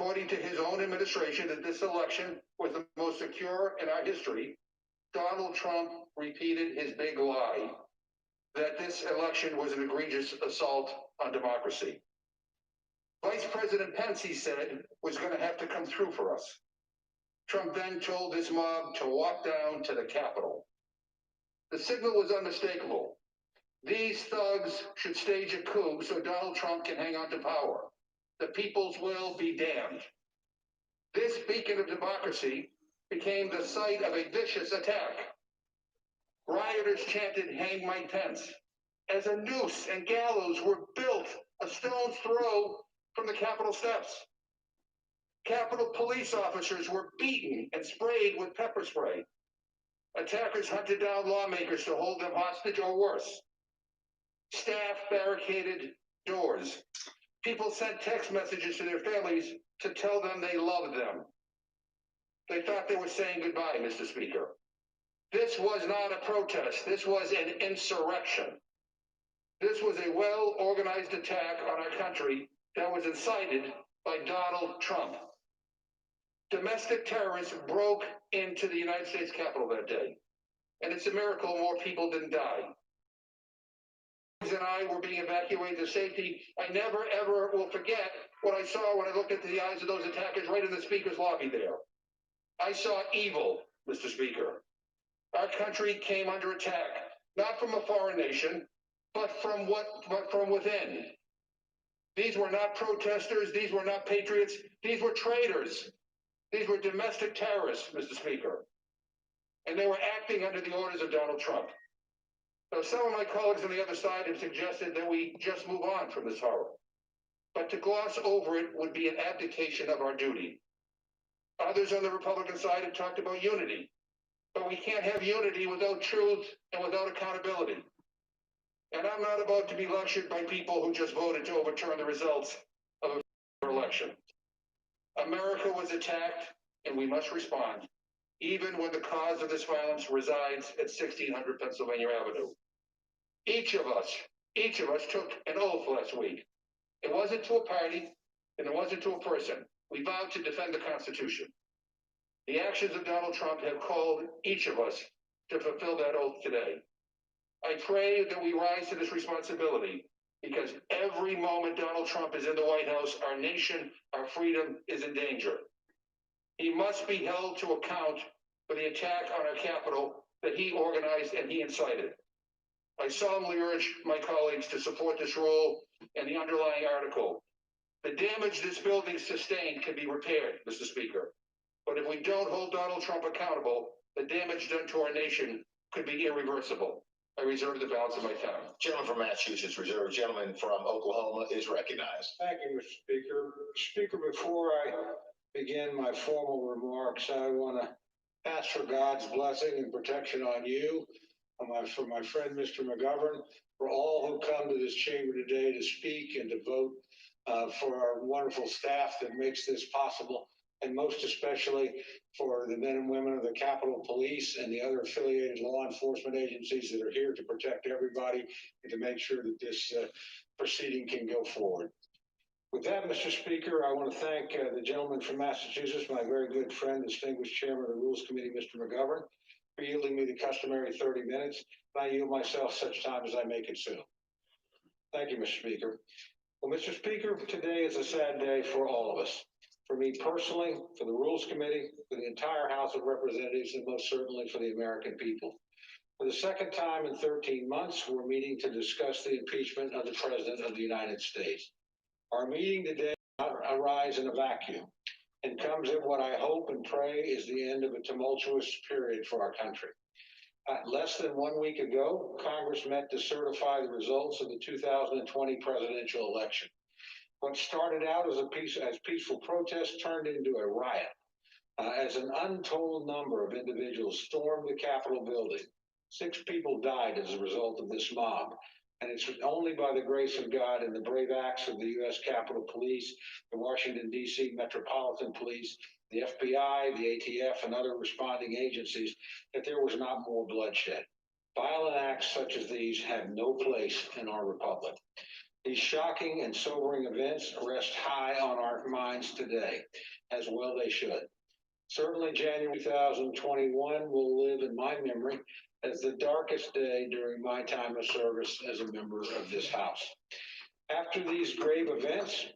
according to his own administration, that this election was the most secure in our history, Donald Trump repeated his big lie that this election was an egregious assault on democracy. Vice President Pence, he said, was going to have to come through for us. Trump then told his mob to walk down to the Capitol. The signal was unmistakable. These thugs should stage a coup so Donald Trump can hang on to power. The people's will be damned. This beacon of democracy became the site of a vicious attack. Rioters chanted, "Hang Mike Pence," as a noose and gallows were built a stone's throw from the Capitol steps. Capitol police officers were beaten and sprayed with pepper spray. Attackers hunted down lawmakers to hold them hostage or worse. Staff barricaded doors. People sent text messages to their families to tell them they loved them. They thought they were saying goodbye, Mr. Speaker. This was not a protest. This was an insurrection. This was a well-organized attack on our country that was incited by Donald Trump. Domestic terrorists broke into the United States Capitol that day, and it's a miracle more people didn't die. And I were being evacuated to safety. I never, ever will forget what I saw when I looked into the eyes of those attackers right in the Speaker's lobby there. I saw evil, Mr. Speaker. Our country came under attack, not from a foreign nation, but from within. These were not protesters. These were not patriots. These were traitors. These were domestic terrorists, Mr. Speaker. And they were acting under the orders of Donald Trump. So some of my colleagues on the other side have suggested that we just move on from this horror. But to gloss over it would be an abdication of our duty. Others on the Republican side have talked about unity. But we can't have unity without truth and without accountability. And I'm not about to be lectured by people who just voted to overturn the results of an election. America was attacked, and we must respond, even when the cause of this violence resides at 1600 Pennsylvania Avenue. Each of us took an oath last week. It wasn't to a party, and it wasn't to a person. We vowed to defend the Constitution. The actions of Donald Trump have called each of us to fulfill that oath today. I pray that we rise to this responsibility, because every moment Donald Trump is in the White House, our nation, our freedom is in danger. He must be held to account for the attack on our Capitol that he organized and he incited. I solemnly urge my colleagues to support this rule and the underlying article. The damage this building sustained can be repaired, Mr. Speaker. But if we don't hold Donald Trump accountable, the damage done to our nation could be irreversible. I reserve the balance of my time. Gentleman from Massachusetts reserved. Gentleman from Oklahoma is recognized. Thank you, Mr. Speaker. Speaker, before I begin my formal remarks, I want to ask for God's blessing and protection on you, for my friend, Mr. McGovern, for all who come to this chamber today to speak and to vote, for our wonderful staff that makes this possible, and most especially for the men and women of the Capitol Police and the other affiliated law enforcement agencies that are here to protect everybody and to make sure that this proceeding can go forward. With that, Mr. Speaker, I want to thank the gentleman from Massachusetts, my very good friend, distinguished chairman of the Rules Committee, Mr. McGovern, for yielding me the customary 30 minutes. I yield myself such time as I may consume. Thank you, Mr. Speaker. Well, Mr. Speaker, today is a sad day for all of us. For me personally, for the Rules Committee, for the entire House of Representatives, and most certainly for the American people. For the second time in 13 months, we're meeting to discuss the impeachment of the President of the United States. Our meeting today does not arise in a vacuum and comes at what I hope and pray is the end of a tumultuous period for our country. Less than 1 week ago, Congress met to certify the results of the 2020 presidential election. What started out as peaceful protest turned into a riot as an untold number of individuals stormed the Capitol building. 6 people died as a result of this mob. And it's only by the grace of God and the brave acts of the U.S. Capitol Police, the Washington, D.C. Metropolitan Police, the FBI, the ATF, and other responding agencies that there was not more bloodshed. Violent acts such as these have no place in our republic. These shocking and sobering events rest high on our minds today, as well they should. Certainly, January 2021 will live in my memory as the darkest day during my time of service as a member of this House. After these grave events,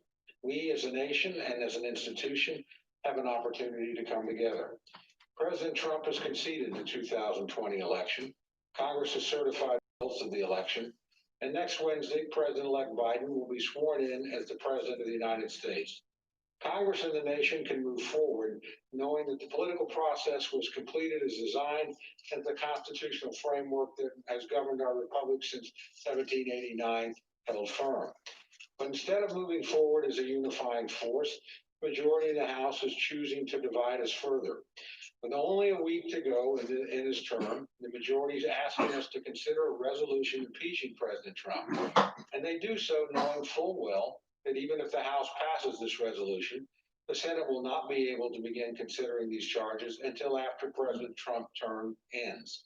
we as a nation and as an institution have an opportunity to come together. President Trump has conceded the 2020 election. Congress has certified the results of the election. And next Wednesday, President-elect Biden will be sworn in as the President of the United States. Congress and the nation can move forward knowing that the political process was completed as designed and the constitutional framework that has governed our republic since 1789 held firm. But instead of moving forward as a unifying force, the majority in the House is choosing to divide us further. With only a week to go in his term, the majority is asking us to consider a resolution impeaching President Trump. And they do so knowing full well that even if the House passes this resolution, the Senate will not be able to begin considering these charges until after President Trump's term ends.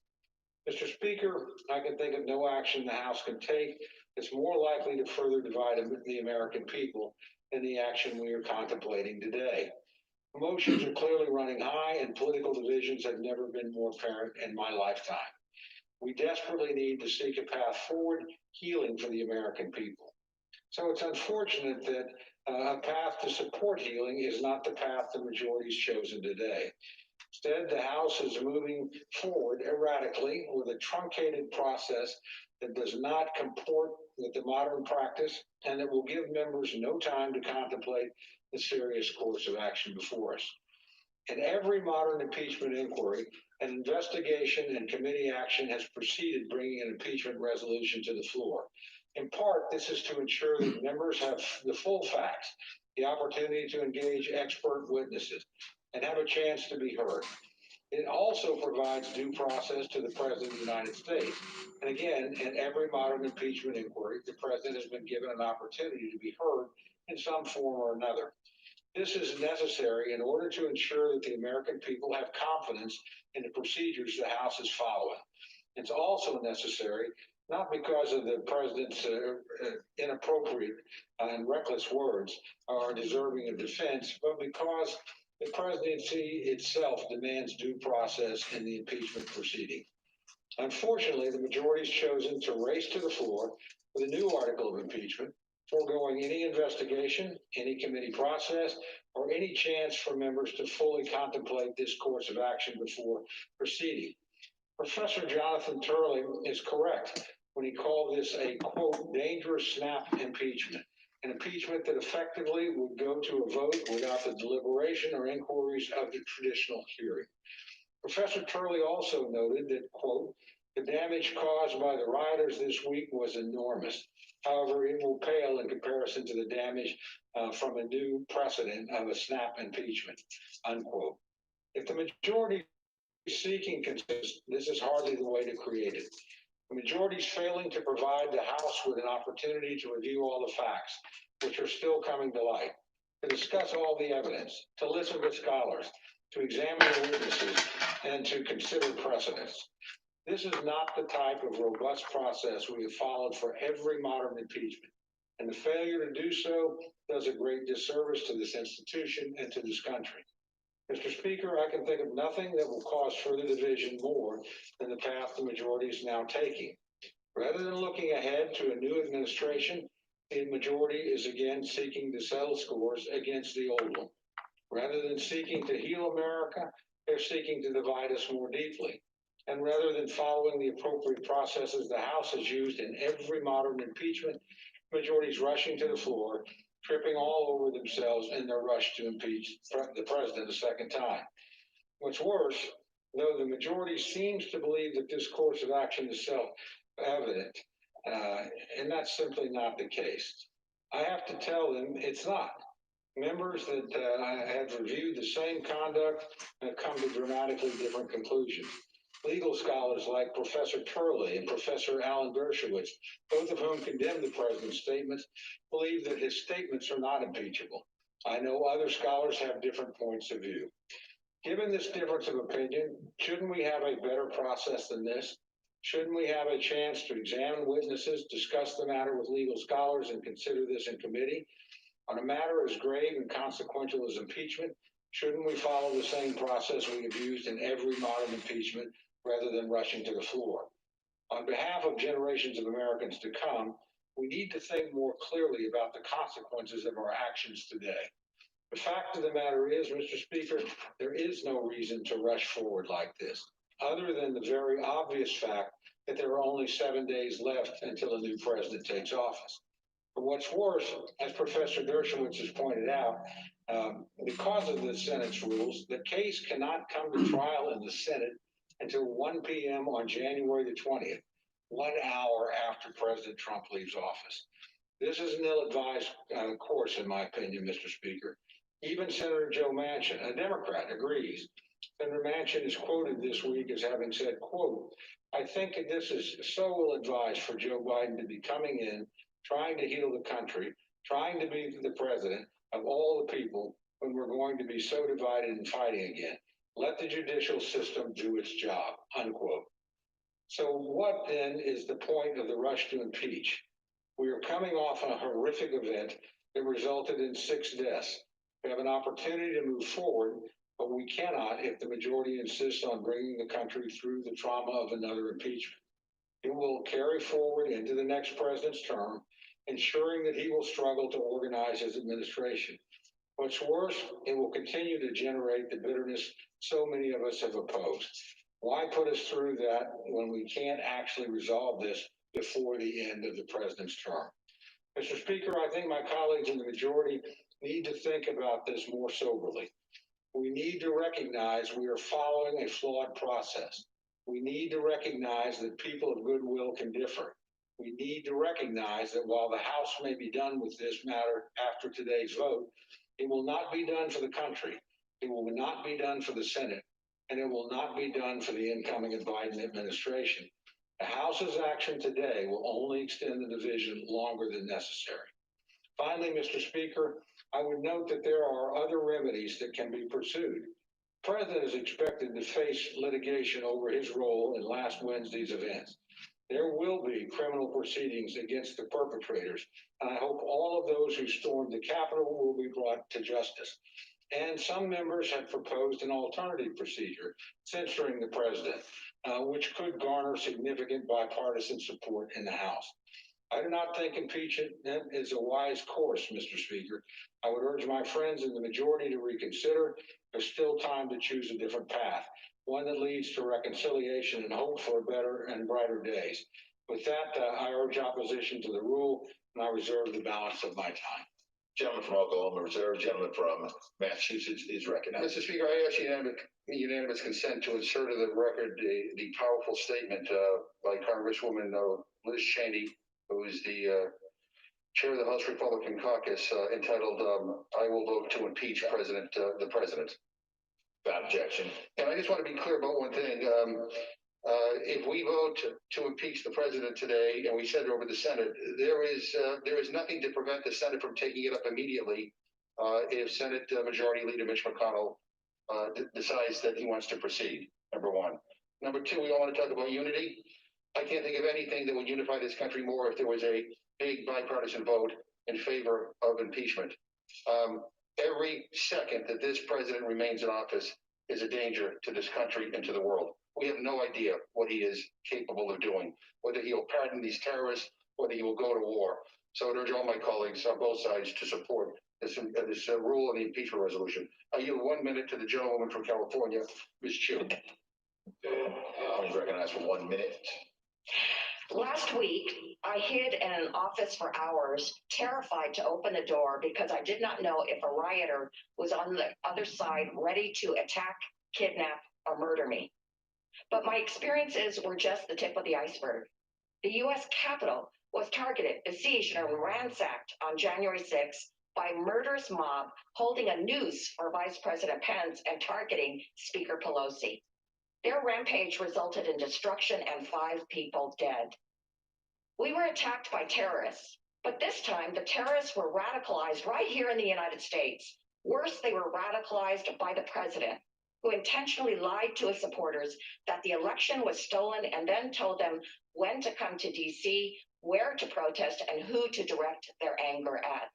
Mr. Speaker, I can think of no action the House can take that's more likely to further divide the American people than the action we are contemplating today. Emotions are clearly running high, and political divisions have never been more apparent in my lifetime. We desperately need to seek a path forward, healing for the American people. So it's unfortunate that a path to support healing is not the path the majority's chosen today. Instead, the House is moving forward erratically with a truncated process that does not comport with the modern practice and that will give members no time to contemplate the serious course of action before us. In every modern impeachment inquiry, an investigation and committee action has preceded bringing an impeachment resolution to the floor. In part, this is to ensure that members have the full facts, the opportunity to engage expert witnesses, and have a chance to be heard. It also provides due process to the President of the United States. And again, in every modern impeachment inquiry, the President has been given an opportunity to be heard in some form or another. This is necessary in order to ensure that the American people have confidence in the procedures the House is following. It's also necessary not because of the President's inappropriate and reckless words are deserving of defense, but because the presidency itself demands due process in the impeachment proceeding. Unfortunately, the majority has chosen to race to the floor with a new article of impeachment, foregoing any investigation, any committee process, or any chance for members to fully contemplate this course of action before proceeding. Professor Jonathan Turley is correct when he called this a, quote, dangerous snap impeachment, an impeachment that effectively would go to a vote without the deliberation or inquiries of the traditional hearing. Professor Turley also noted that, quote, the damage caused by the rioters this week was enormous. However, it will pale in comparison to the damage from a new precedent of a snap impeachment, unquote. If the majority is seeking consensus, this is hardly the way to create it. The majority is failing to provide the House with an opportunity to review all the facts, which are still coming to light, to discuss all the evidence, to listen to scholars, to examine the witnesses, and to consider precedents. This is not the type of robust process we have followed for every modern impeachment, and the failure to do so does a great disservice to this institution and to this country. Mr. Speaker, I can think of nothing that will cause further division more than the path the majority is now taking. Rather than looking ahead to a new administration, the majority is again seeking to settle scores against the old one. Rather than seeking to heal America, they're seeking to divide us more deeply. And rather than following the appropriate processes the House has used in every modern impeachment, the majority is rushing to the floor, tripping all over themselves in their rush to impeach the president a second time. What's worse, though the majority seems to believe that this course of action is self-evident, and that's simply not the case. I have to tell them it's not. Members that have reviewed the same conduct have come to dramatically different conclusions. Legal scholars like Professor Turley and Professor Alan Dershowitz, both of whom condemned the president's statements, believe that his statements are not impeachable. I know other scholars have different points of view. Given this difference of opinion, shouldn't we have a better process than this? Shouldn't we have a chance to examine witnesses, discuss the matter with legal scholars, and consider this in committee? On a matter as grave and consequential as impeachment, shouldn't we follow the same process we have used in every modern impeachment rather than rushing to the floor? On behalf of generations of Americans to come, we need to think more clearly about the consequences of our actions today. The fact of the matter is, Mr. Speaker, there is no reason to rush forward like this, other than the very obvious fact that there are only 7 days left until a new president takes office. But what's worse, as Professor Dershowitz has pointed out, because of the Senate's rules, the case cannot come to trial in the Senate until 1 p.m. on January the 20th, 1 hour after President Trump leaves office. This is an ill-advised course, in my opinion, Mr. Speaker. Even Senator Joe Manchin, a Democrat, agrees. Senator Manchin is quoted this week as having said, quote, "I think that this is so ill-advised for Joe Biden to be coming in, trying to heal the country, trying to be the president of all the people when we're going to be so divided and fighting again. Let the judicial system do its job," unquote. So what then is the point of the rush to impeach? We are coming off a horrific event that resulted in 6 deaths. We have an opportunity to move forward, but we cannot if the majority insists on bringing the country through the trauma of another impeachment. It will carry forward into the next president's term, ensuring that he will struggle to organize his administration. What's worse, it will continue to generate the bitterness so many of us have opposed. Why put us through that when we can't actually resolve this before the end of the president's term? Mr. Speaker, I think my colleagues in the majority need to think about this more soberly. We need to recognize we are following a flawed process. We need to recognize that people of goodwill can differ. We need to recognize that while the House may be done with this matter after today's vote, it will not be done for the country. It will not be done for the Senate, and it will not be done for the incoming Biden administration. The House's action today will only extend the division longer than necessary. Finally, Mr. Speaker, I would note that there are other remedies that can be pursued. The President is expected to face litigation over his role in last Wednesday's events. There will be criminal proceedings against the perpetrators, and I hope all of those who stormed the Capitol will be brought to justice. And some members have proposed an alternative procedure, censoring the president, which could garner significant bipartisan support in the House. I do not think impeachment is a wise course, Mr. Speaker. I would urge my friends in the majority to reconsider. There's still time to choose a different path, one that leads to reconciliation and hope for better and brighter days. With that, I urge opposition to the rule, and I reserve the balance of my time. Gentleman from Oklahoma reserved. Gentleman from Massachusetts is recognized. Mr. Speaker, I ask unanimous consent to insert in the record the powerful statement by Congresswoman Liz Cheney, who is the chair of the House Republican Caucus, entitled, "I will vote to impeach the president." Without objection. And I just want to be clear about one thing. If we vote to impeach the president today and we send it over to the Senate, there is nothing to prevent the Senate from taking it up immediately if Senate Majority Leader Mitch McConnell decides that he wants to proceed, number one. Number two, we all want to talk about unity. I can't think of anything that would unify this country more if there was a big bipartisan vote in favor of impeachment. Every second that this president remains in office is a danger to this country and to the world. We have no idea what he is capable of doing, whether he will pardon these terrorists, whether he will go to war. So I urge all my colleagues on both sides to support this rule on the impeachment resolution. I yield 1 minute to the gentlewoman from California, Ms. Chu. Please recognize for 1 minute. Last week, I hid in an office for hours, terrified to open the door because I did not know if a rioter was on the other side ready to attack, kidnap, or murder me. But my experiences were just the tip of the iceberg. The U.S. Capitol was targeted, besieged, and ransacked on January 6th by a murderous mob holding a noose for Vice President Pence and targeting Speaker Pelosi. Their rampage resulted in destruction and 5 people dead. We were attacked by terrorists, but this time the terrorists were radicalized right here in the United States. Worse, they were radicalized by the president. who intentionally lied to his supporters that the election was stolen and then told them when to come to DC, where to protest, and who to direct their anger at.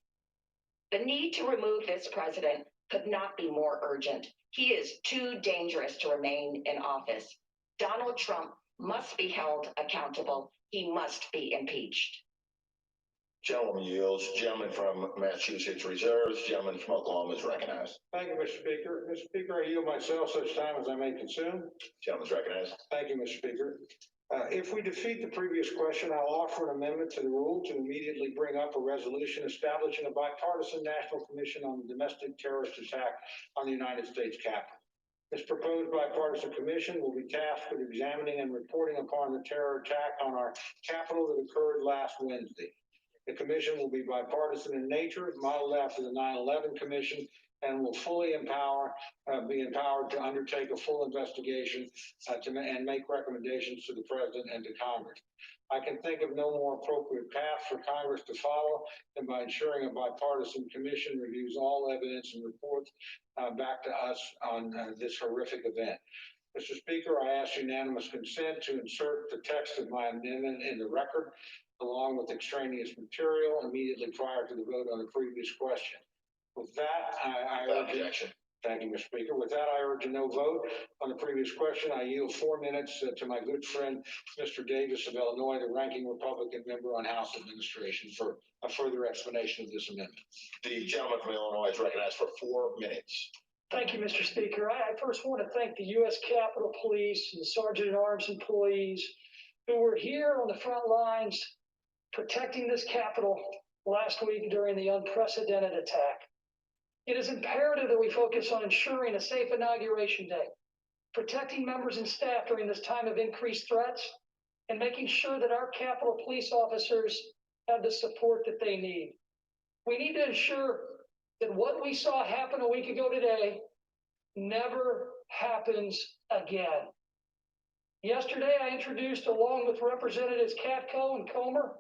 The need to remove this president could not be more urgent. He is too dangerous to remain in office. Donald Trump must be held accountable. He must be impeached. Gentleman yields. Gentleman from Massachusetts reserves. Gentleman from Oklahoma is recognized. Thank you, Mr. Speaker. Mr. Speaker, I yield myself such time as I may consume. Gentleman's recognized. Thank you, Mr. Speaker. If we defeat the previous question, I'll offer an amendment to the rule to immediately bring up a resolution establishing a bipartisan national commission on the domestic terrorist attack on the United States Capitol. This proposed bipartisan commission will be tasked with examining and reporting upon the terror attack on our Capitol that occurred last Wednesday. The commission will be bipartisan in nature, modeled after the 9/11 Commission, and will fully be empowered to undertake a full investigation and make recommendations to the president and to Congress. I can think of no more appropriate path for Congress to follow than by ensuring a bipartisan commission reviews all evidence and reports back to us on this horrific event. Mr. Speaker, I ask unanimous consent to insert the text of my amendment in the record, along with extraneous material immediately prior to the vote on the previous question. With that, I Without urge. objection. Thank you, Mr. Speaker. With that, I urge a no vote on the previous question. I yield 4 minutes to my good friend, Mr. Davis of Illinois, the ranking Republican member on House Administration, for a further explanation of this amendment. The gentleman from Illinois is recognized for 4 minutes. Thank you, Mr. Speaker. I first want to thank the U.S. Capitol Police and Sergeant at Arms employees who were here on the front lines protecting this Capitol last week during the unprecedented attack. It is imperative that we focus on ensuring a safe inauguration day, protecting members and staff during this time of increased threats, and making sure that our Capitol Police officers have the support that they need. We need to ensure that what we saw happen a week ago today never happens again. Yesterday, I introduced, along with Representatives Katko and Comer,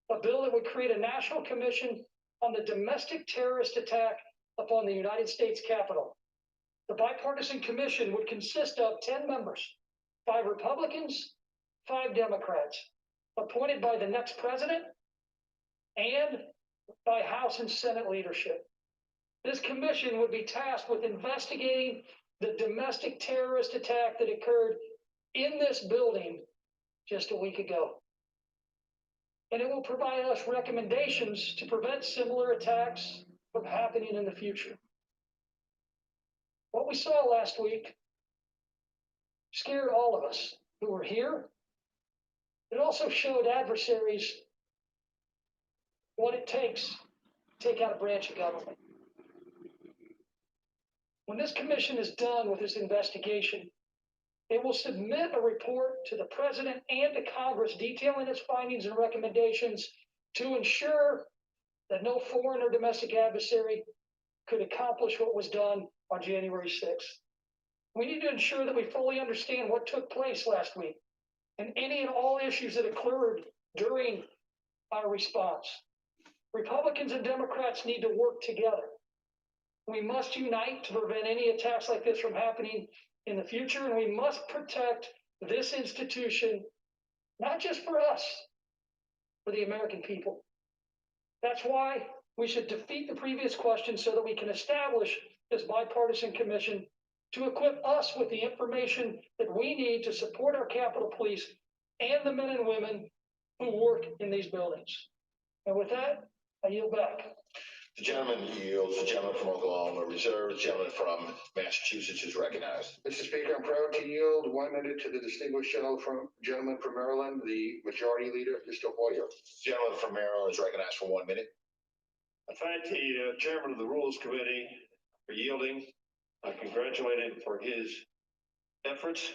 a bill that would create a national commission on the domestic terrorist attack upon the United States Capitol. The bipartisan commission would consist of 10 members, 5 Republicans, 5 Democrats, appointed by the next president and by House and Senate leadership. This commission would be tasked with investigating the domestic terrorist attack that occurred in this building just a week ago. And it will provide us recommendations to prevent similar attacks from happening in the future. What we saw last week scared all of us who were here. It also showed adversaries what it takes to take out a branch of government. When this commission is done with this investigation, it will submit a report to the president and to Congress detailing its findings and recommendations to ensure that no foreign or domestic adversary could accomplish what was done on January 6th. We need to ensure that we fully understand what took place last week and any and all issues that occurred during our response. Republicans and Democrats need to work together. We must unite to prevent any attacks like this from happening in the future, and we must protect this institution, not just for us, for the American people. That's why we should defeat the previous question so that we can establish this bipartisan commission to equip us with the information that we need to support our Capitol Police and the men and women who work in these buildings. And with that, I yield back. The gentleman yields. The gentleman from Oklahoma reserves. The gentleman from Massachusetts is recognized. Mr. Speaker, I'm proud to yield 1 minute to the distinguished gentleman from Maryland, the Majority Leader, Mr. Hoyer. The gentleman from Maryland is recognized for 1 minute. I thank the chairman of the Rules Committee for yielding. I congratulate him for his efforts,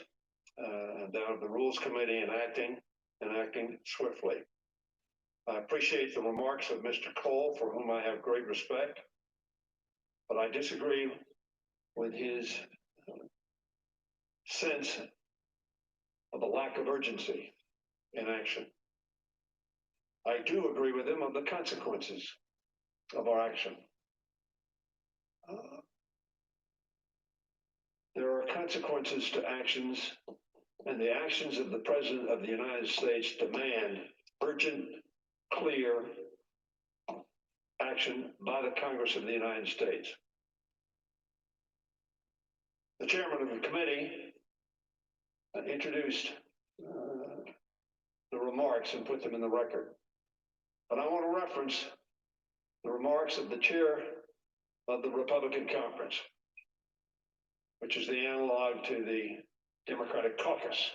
and that of the Rules Committee in acting swiftly. I appreciate the remarks of Mr. Cole, for whom I have great respect, but I disagree with his sense of a lack of urgency in action. I do agree with him of the consequences of our action. There are are consequences to actions, and the actions of the President of the United States demand urgent, clear action by the Congress of the United States. The chairman of the committee introduced the remarks and put them in the record. But I want to reference the remarks of the chair of the Republican Conference, which is the analog to the Democratic Caucus.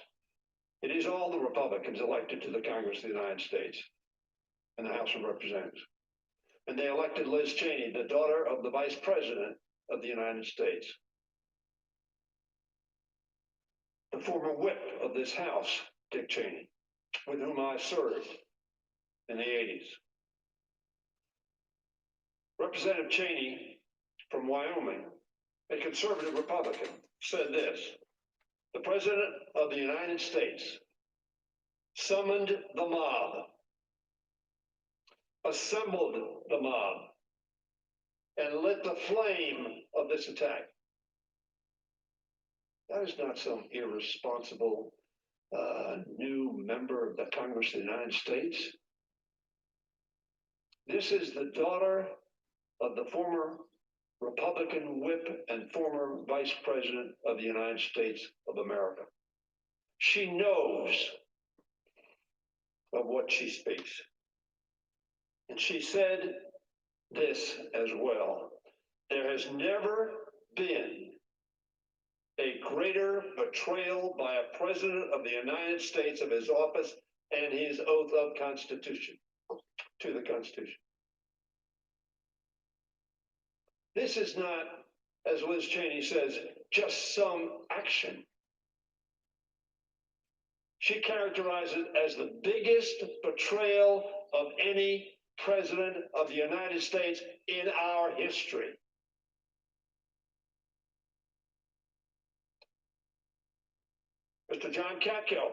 It is all the Republicans elected to the Congress of the United States and the House of Representatives. And they elected Liz Cheney, the daughter of the Vice President of the United States, the former whip of this House, Dick Cheney, with whom I served in the 80s. Representative Cheney from Wyoming, a conservative Republican, said this: the President of the United States summoned the mob, assembled the mob, and lit the flame of this attack. That is not some irresponsible new member of the Congress of the United States. This is the daughter of the former Republican whip and former Vice President of the United States of America. She knows of what she speaks. And she said this as well: there has never been a greater betrayal by a president of the United States of his office and his oath of Constitution, to the Constitution. This is not, as Liz Cheney says, just some action. She characterized it as the biggest betrayal of any president of the United States in our history. Mr. John Katko,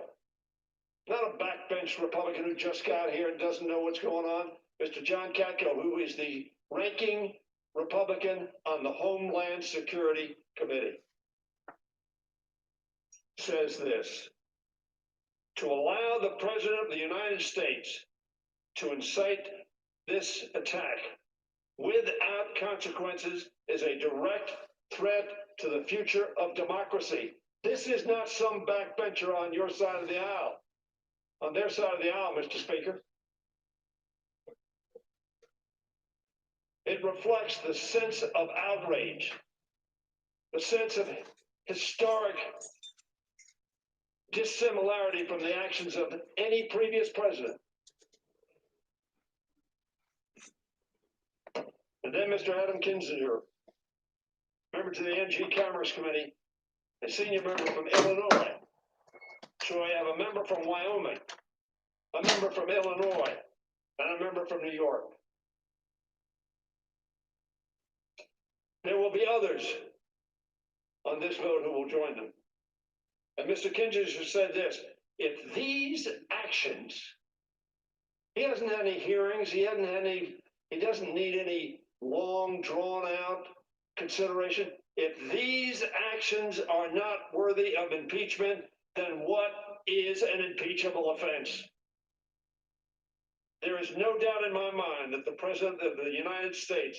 not a backbench Republican who just got here and doesn't know what's going on. Mr. John Katko, who is the ranking Republican on the Homeland Security Committee, says this: to allow the President of the United States to incite this attack without consequences is a direct threat to the future of democracy. This is not some backbencher on your side of the aisle, on their side of the aisle, Mr. Speaker. It reflects the sense of outrage, the sense of historic dissimilarity from the actions of any previous president. And then Mr. Adam Kinzinger, member to the NG Commerce Committee, a senior member from Illinois. So I have a member from Wyoming, a member from Illinois, and a member from New York. There will be others on this vote who will join them. And Mr. Kinzinger said this: if these actions, he hasn't had any hearings, he doesn't need any long drawn out consideration. If these actions are not worthy of impeachment, then what is an impeachable offense? There is no doubt in my mind that the President of the United States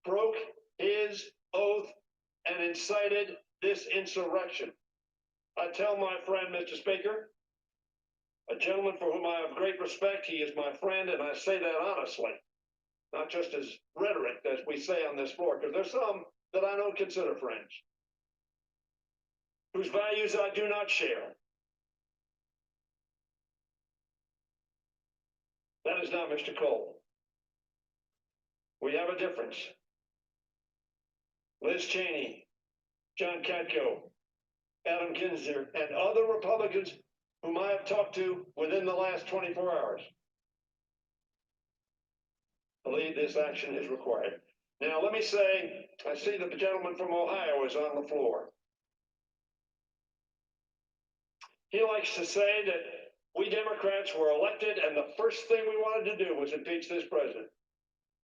broke his oath and incited this insurrection. I tell my friend, Mr. Speaker, a gentleman for whom I have great respect, he is my friend, and I say that honestly, not just as rhetoric, as we say on this floor, because there's some that I don't consider friends, whose values I do not share. That is not Mr. Cole. We have a difference. Liz Cheney, John Katko, Adam Kinzinger, and other Republicans whom I have talked to within the last 24 hours believe this action is required. Now, let me say, I see the gentleman from Ohio is on the floor. He likes to say that we Democrats were elected and the first thing we wanted to do was impeach this president.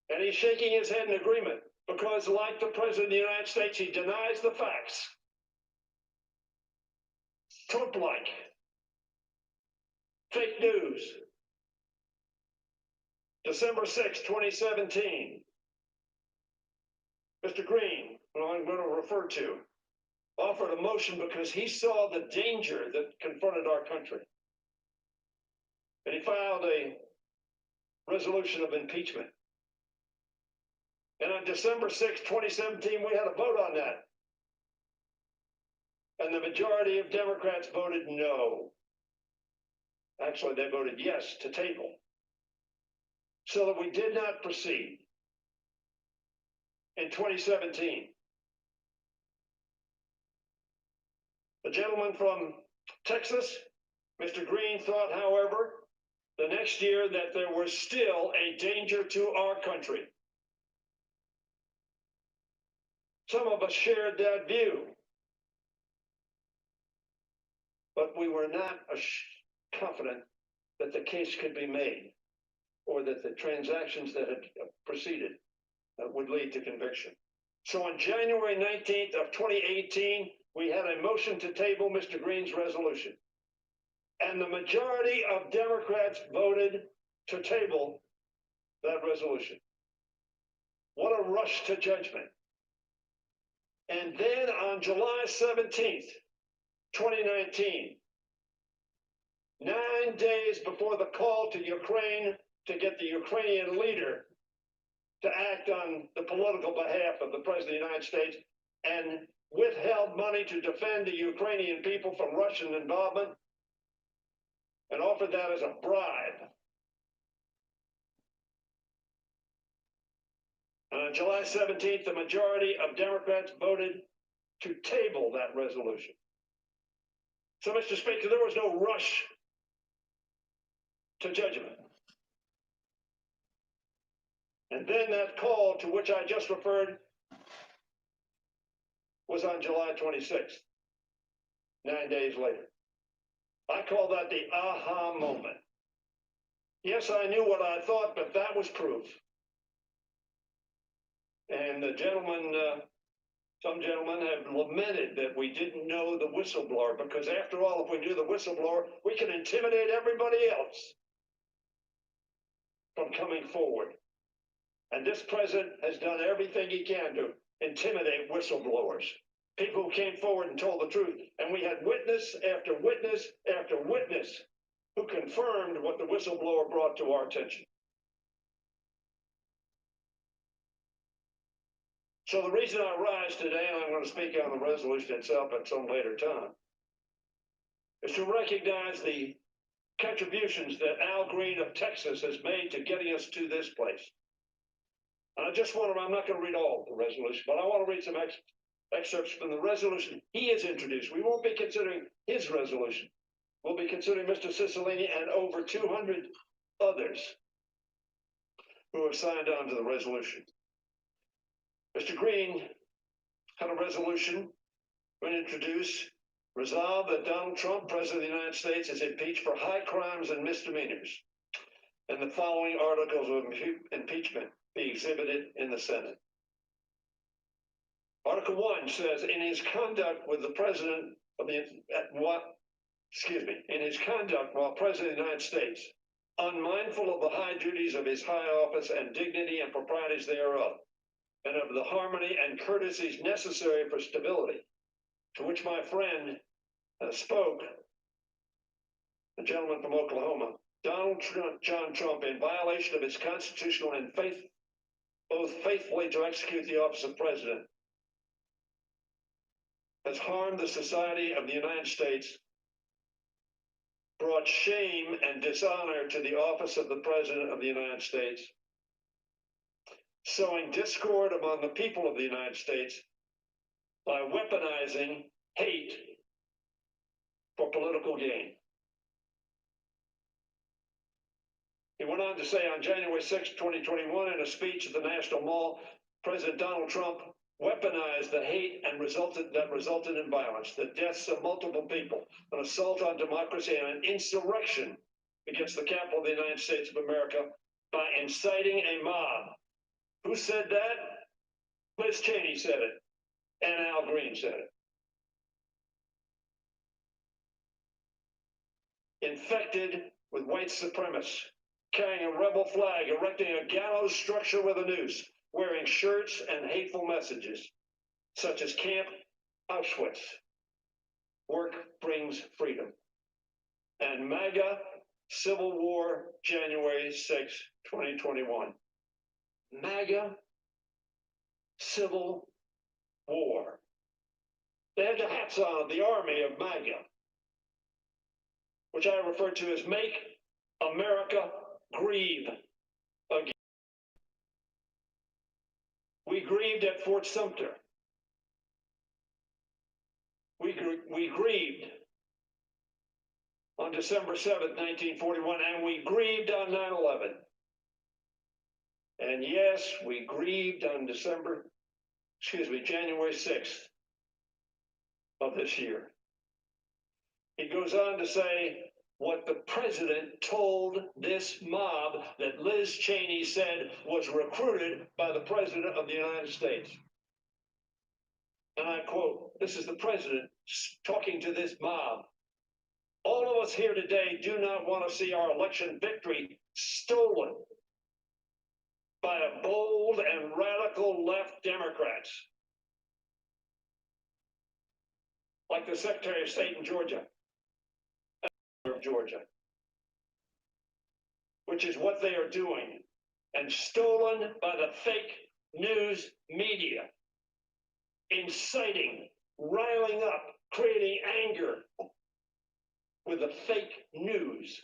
And he's shaking his head in agreement because, like the President of the United States, he denies the facts. Trump-like, fake news. December 6, 2017. Mr. Green, who I'm going to refer to, offered a motion because he saw the danger that confronted our country. And he filed a resolution of impeachment. And on December 6, 2017, we had a vote on that. And the majority of Democrats voted no. Actually, they voted yes to table. So that we did not proceed in 2017. The gentleman from Texas, Mr. Green, thought, however, the next year that there was still a danger to our country. Some of us shared that view, but we were not confident that the case could be made or that the transactions that had proceeded would lead to conviction. So on January 19th of 2018, we had a motion to table Mr. Green's resolution. And the majority of Democrats voted to table that resolution. What a rush to judgment. And then on July 17th, 2019, 9 days before the call to Ukraine to get the Ukrainian leader to act on the political behalf of the President of the United States and withheld money to defend the Ukrainian people from Russian involvement and offered that as a bribe. And on July 17th, the majority of Democrats voted to table that resolution. So, Mr. Speaker, there was no rush to judgment. And then that call to which I just referred was on July 26th, 9 days later. I call that the aha moment. Yes, I knew what I thought, but that was proof. And the gentleman, some gentlemen have lamented that we didn't know the whistleblower, because after all, if we knew the whistleblower, we can intimidate everybody else from coming forward. And this president has done everything he can to intimidate whistleblowers, people who came forward and told the truth. And we had witness after witness after witness who confirmed what the whistleblower brought to our attention. So the reason I rise today, and I'm going to speak on the resolution itself at some later time, is to recognize the contributions that Al Green of Texas has made to getting us to this place. And I just want to, I'm not going to read all of the resolution, but I want to read some excerpts from the resolution he has introduced. We won't be considering his resolution. We'll be considering Mr. Cicilline and over 200 others who have signed on to the resolution. Mr. Green had a resolution when introduced, resolve that Donald Trump, President of the United States, is impeached for high crimes and misdemeanors, and the following articles of impeachment be exhibited in the Senate. Article 1 says, in his conduct with the President of the, in his conduct while President of the United States, unmindful of the high duties of his high office and dignity and proprieties thereof, and of the harmony and courtesies necessary for stability, to which my friend spoke, the gentleman from Oklahoma, Donald John Trump, in violation of his constitutional and both faithfully to execute the office of president, has harmed the society of the United States, brought shame and dishonor to the office of the President of the United States, sowing discord among the people of the United States by weaponizing hate for political gain. He went on to say on January 6, 2021, in a speech at the National Mall, President Donald Trump weaponized the hate and that resulted in violence, the deaths of multiple people, an assault on democracy, and an insurrection against the Capitol of the United States of America by inciting a mob. Who said that? Liz Cheney said it, and Al Green said it. infected with white supremacists, carrying a rebel flag, erecting a gallows structure with a noose, wearing shirts and hateful messages, such as Camp Auschwitz, work brings freedom, and MAGA Civil War, January 6, 2021. MAGA Civil War. They have the hats on of the army of MAGA, which I refer to as Make America Grieve Again. We grieved at Fort Sumter. We grieved on December 7th, 1941, and we grieved on 9/11. And yes, we grieved on January 6th of this year. He goes on to say what the president told this mob that Liz Cheney said was recruited by the president of the United States. And I quote, this is the president talking to this mob. All of us here today do not want to see our election victory stolen by a bold and radical left Democrats, like the Secretary of State in Georgia, which is what they are doing, and stolen by the fake news media, inciting, riling up, creating anger with the fake news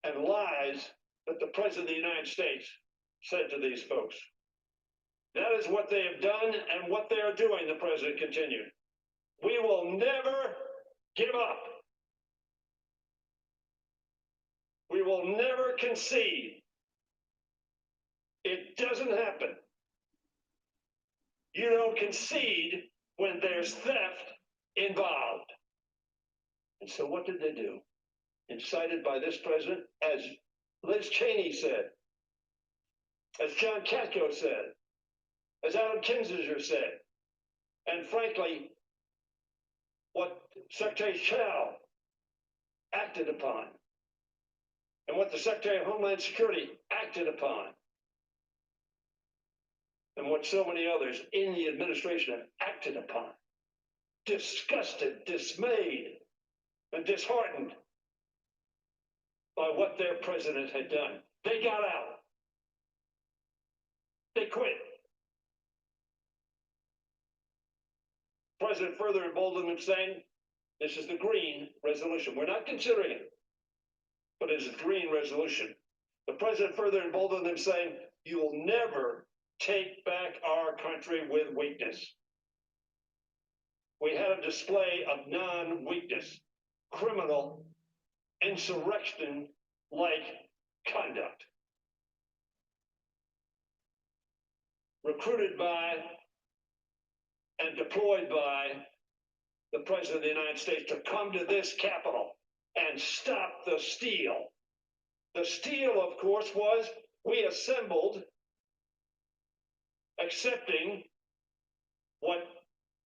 and lies that the President of the United States said to these folks. That is what they have done and what they are doing, the President continued. We will never give up. We will never concede. It doesn't happen. You don't concede when there's theft involved. And so what did they do? Incited by this president, as Liz Cheney said, as John Katko said, as Adam Kinzinger said, and frankly, what Secretary Chow acted upon, and what the Secretary of Homeland Security acted upon, and what so many others in the administration have acted upon. Disgusted, dismayed, and disheartened by what their president had done. They got out. They quit. The president further emboldened them, saying, this is the green resolution. We're not considering it, but it's a green resolution. The president further emboldened them, saying, you will never take back our country with weakness. We had a display of non-weakness, criminal, insurrection-like conduct. Recruited by and deployed by the President of the United States to come to this Capitol and stop the steal. The steal, of course, was we assembled accepting what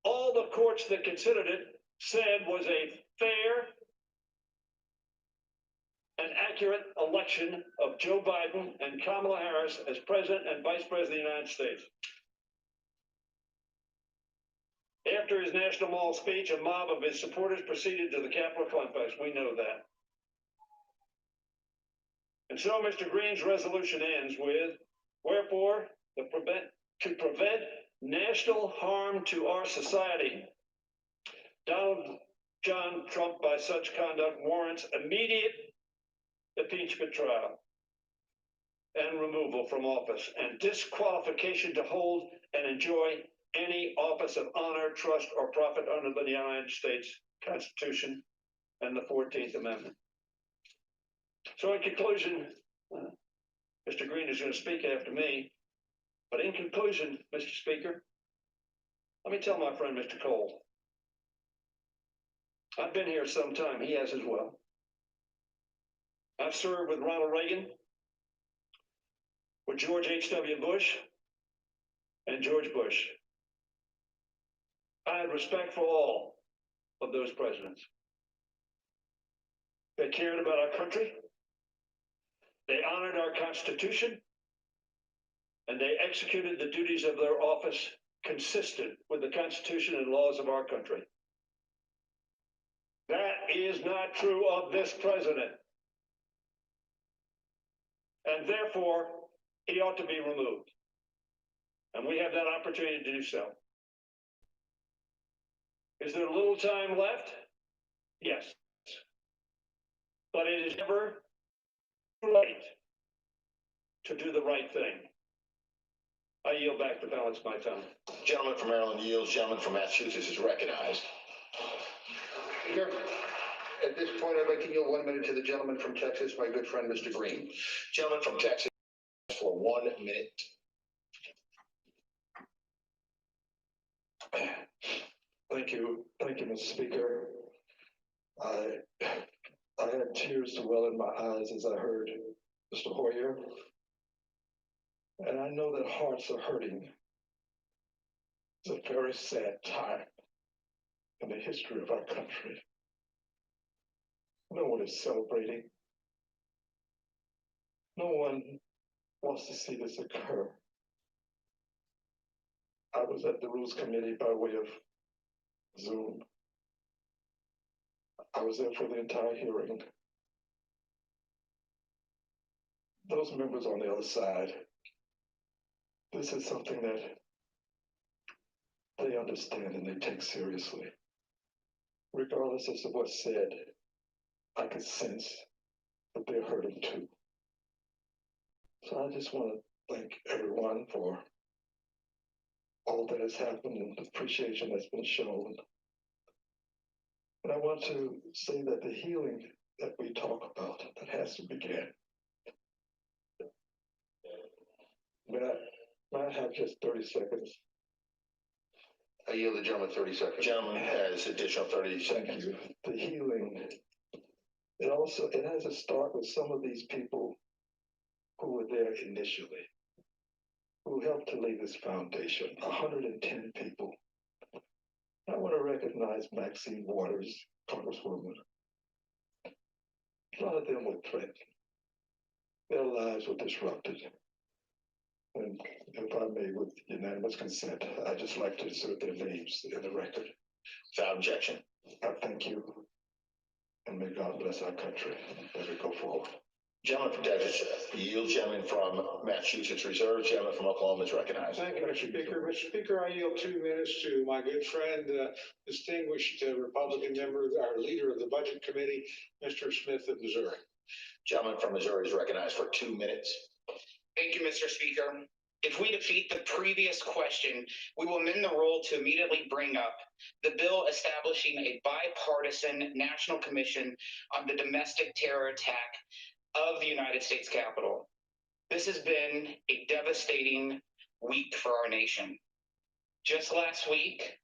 all the courts that considered it said was a fair and accurate election of Joe Biden and Kamala Harris as President and Vice President of the United States. After his National Mall speech, a mob of his supporters proceeded to the Capitol complex. We know that. And so Mr. Green's resolution ends with, wherefore, to prevent national harm to our society, Donald John Trump, by such conduct, warrants immediate impeachment trial and removal from office and disqualification to hold and enjoy any office of honor, trust, or profit under the United States Constitution and the 14th Amendment. So in conclusion, Mr. Green is going to speak after me, but in conclusion, Mr. Speaker, let me tell my friend, Mr. Cole, I've been here some time. He has as well. I've served with Ronald Reagan, with George H.W. Bush, and George Bush. I had respect for all of those presidents. They cared about our country. They honored our Constitution. And they executed the duties of their office consistent with the Constitution and laws of our country. That is not true of this president. And therefore, he ought to be removed. And we have that opportunity to do so. Is there a little time left? Yes. But it is never too late to do the right thing. I yield back the balance of my time. Gentleman from Maryland yields. Gentleman from Massachusetts is recognized. Speaker, at this point, I'd like to yield 1 minute to the gentleman from Texas, my good friend, Mr. Green. Gentleman from Texas for 1 minute. Thank you, Mr. Speaker. I had tears to well in my eyes as I heard Mr. Hoyer. And I know that hearts are hurting. It's a very sad time in the history of our country. No one is celebrating. No one wants to see this occur. I was at the Rules Committee by way of Zoom. I was there for the entire hearing. Those members on the other side, this is something that they understand and they take seriously. Regardless of what's said, I could sense that they're hurting too. So I just want to thank everyone for all that has happened and the appreciation that's been shown. And I want to say that the healing that we talk about, that has to begin. May I have just 30 seconds? I yield the gentleman 30 seconds. Gentleman has additional 30 Thank seconds. you. The healing, it has to start with some of these people who were there initially, who helped to lay this foundation, 110 people. I want to recognize Maxine Waters, Congresswoman. A lot of them were threatened. Their lives were disrupted. And if I may, with unanimous consent, I'd just like to insert their names in the record. Without objection. I thank you, and may God bless our country as we go forward. Gentleman from Texas yields. Gentleman from Massachusetts reserves. Gentleman from Oklahoma is recognized. Thank you, Mr. Speaker. Mr. Speaker, I yield 2 minutes to my good friend, distinguished Republican member, our leader of the Budget Committee, Mr. Smith of Missouri. Gentleman from Missouri is recognized for 2 minutes. Thank you, Mr. Speaker. If we defeat the previous question, we will amend the rule to immediately bring up the bill establishing a bipartisan national commission on the domestic terror attack of the United States Capitol. This has been a devastating week for our nation. Just last week,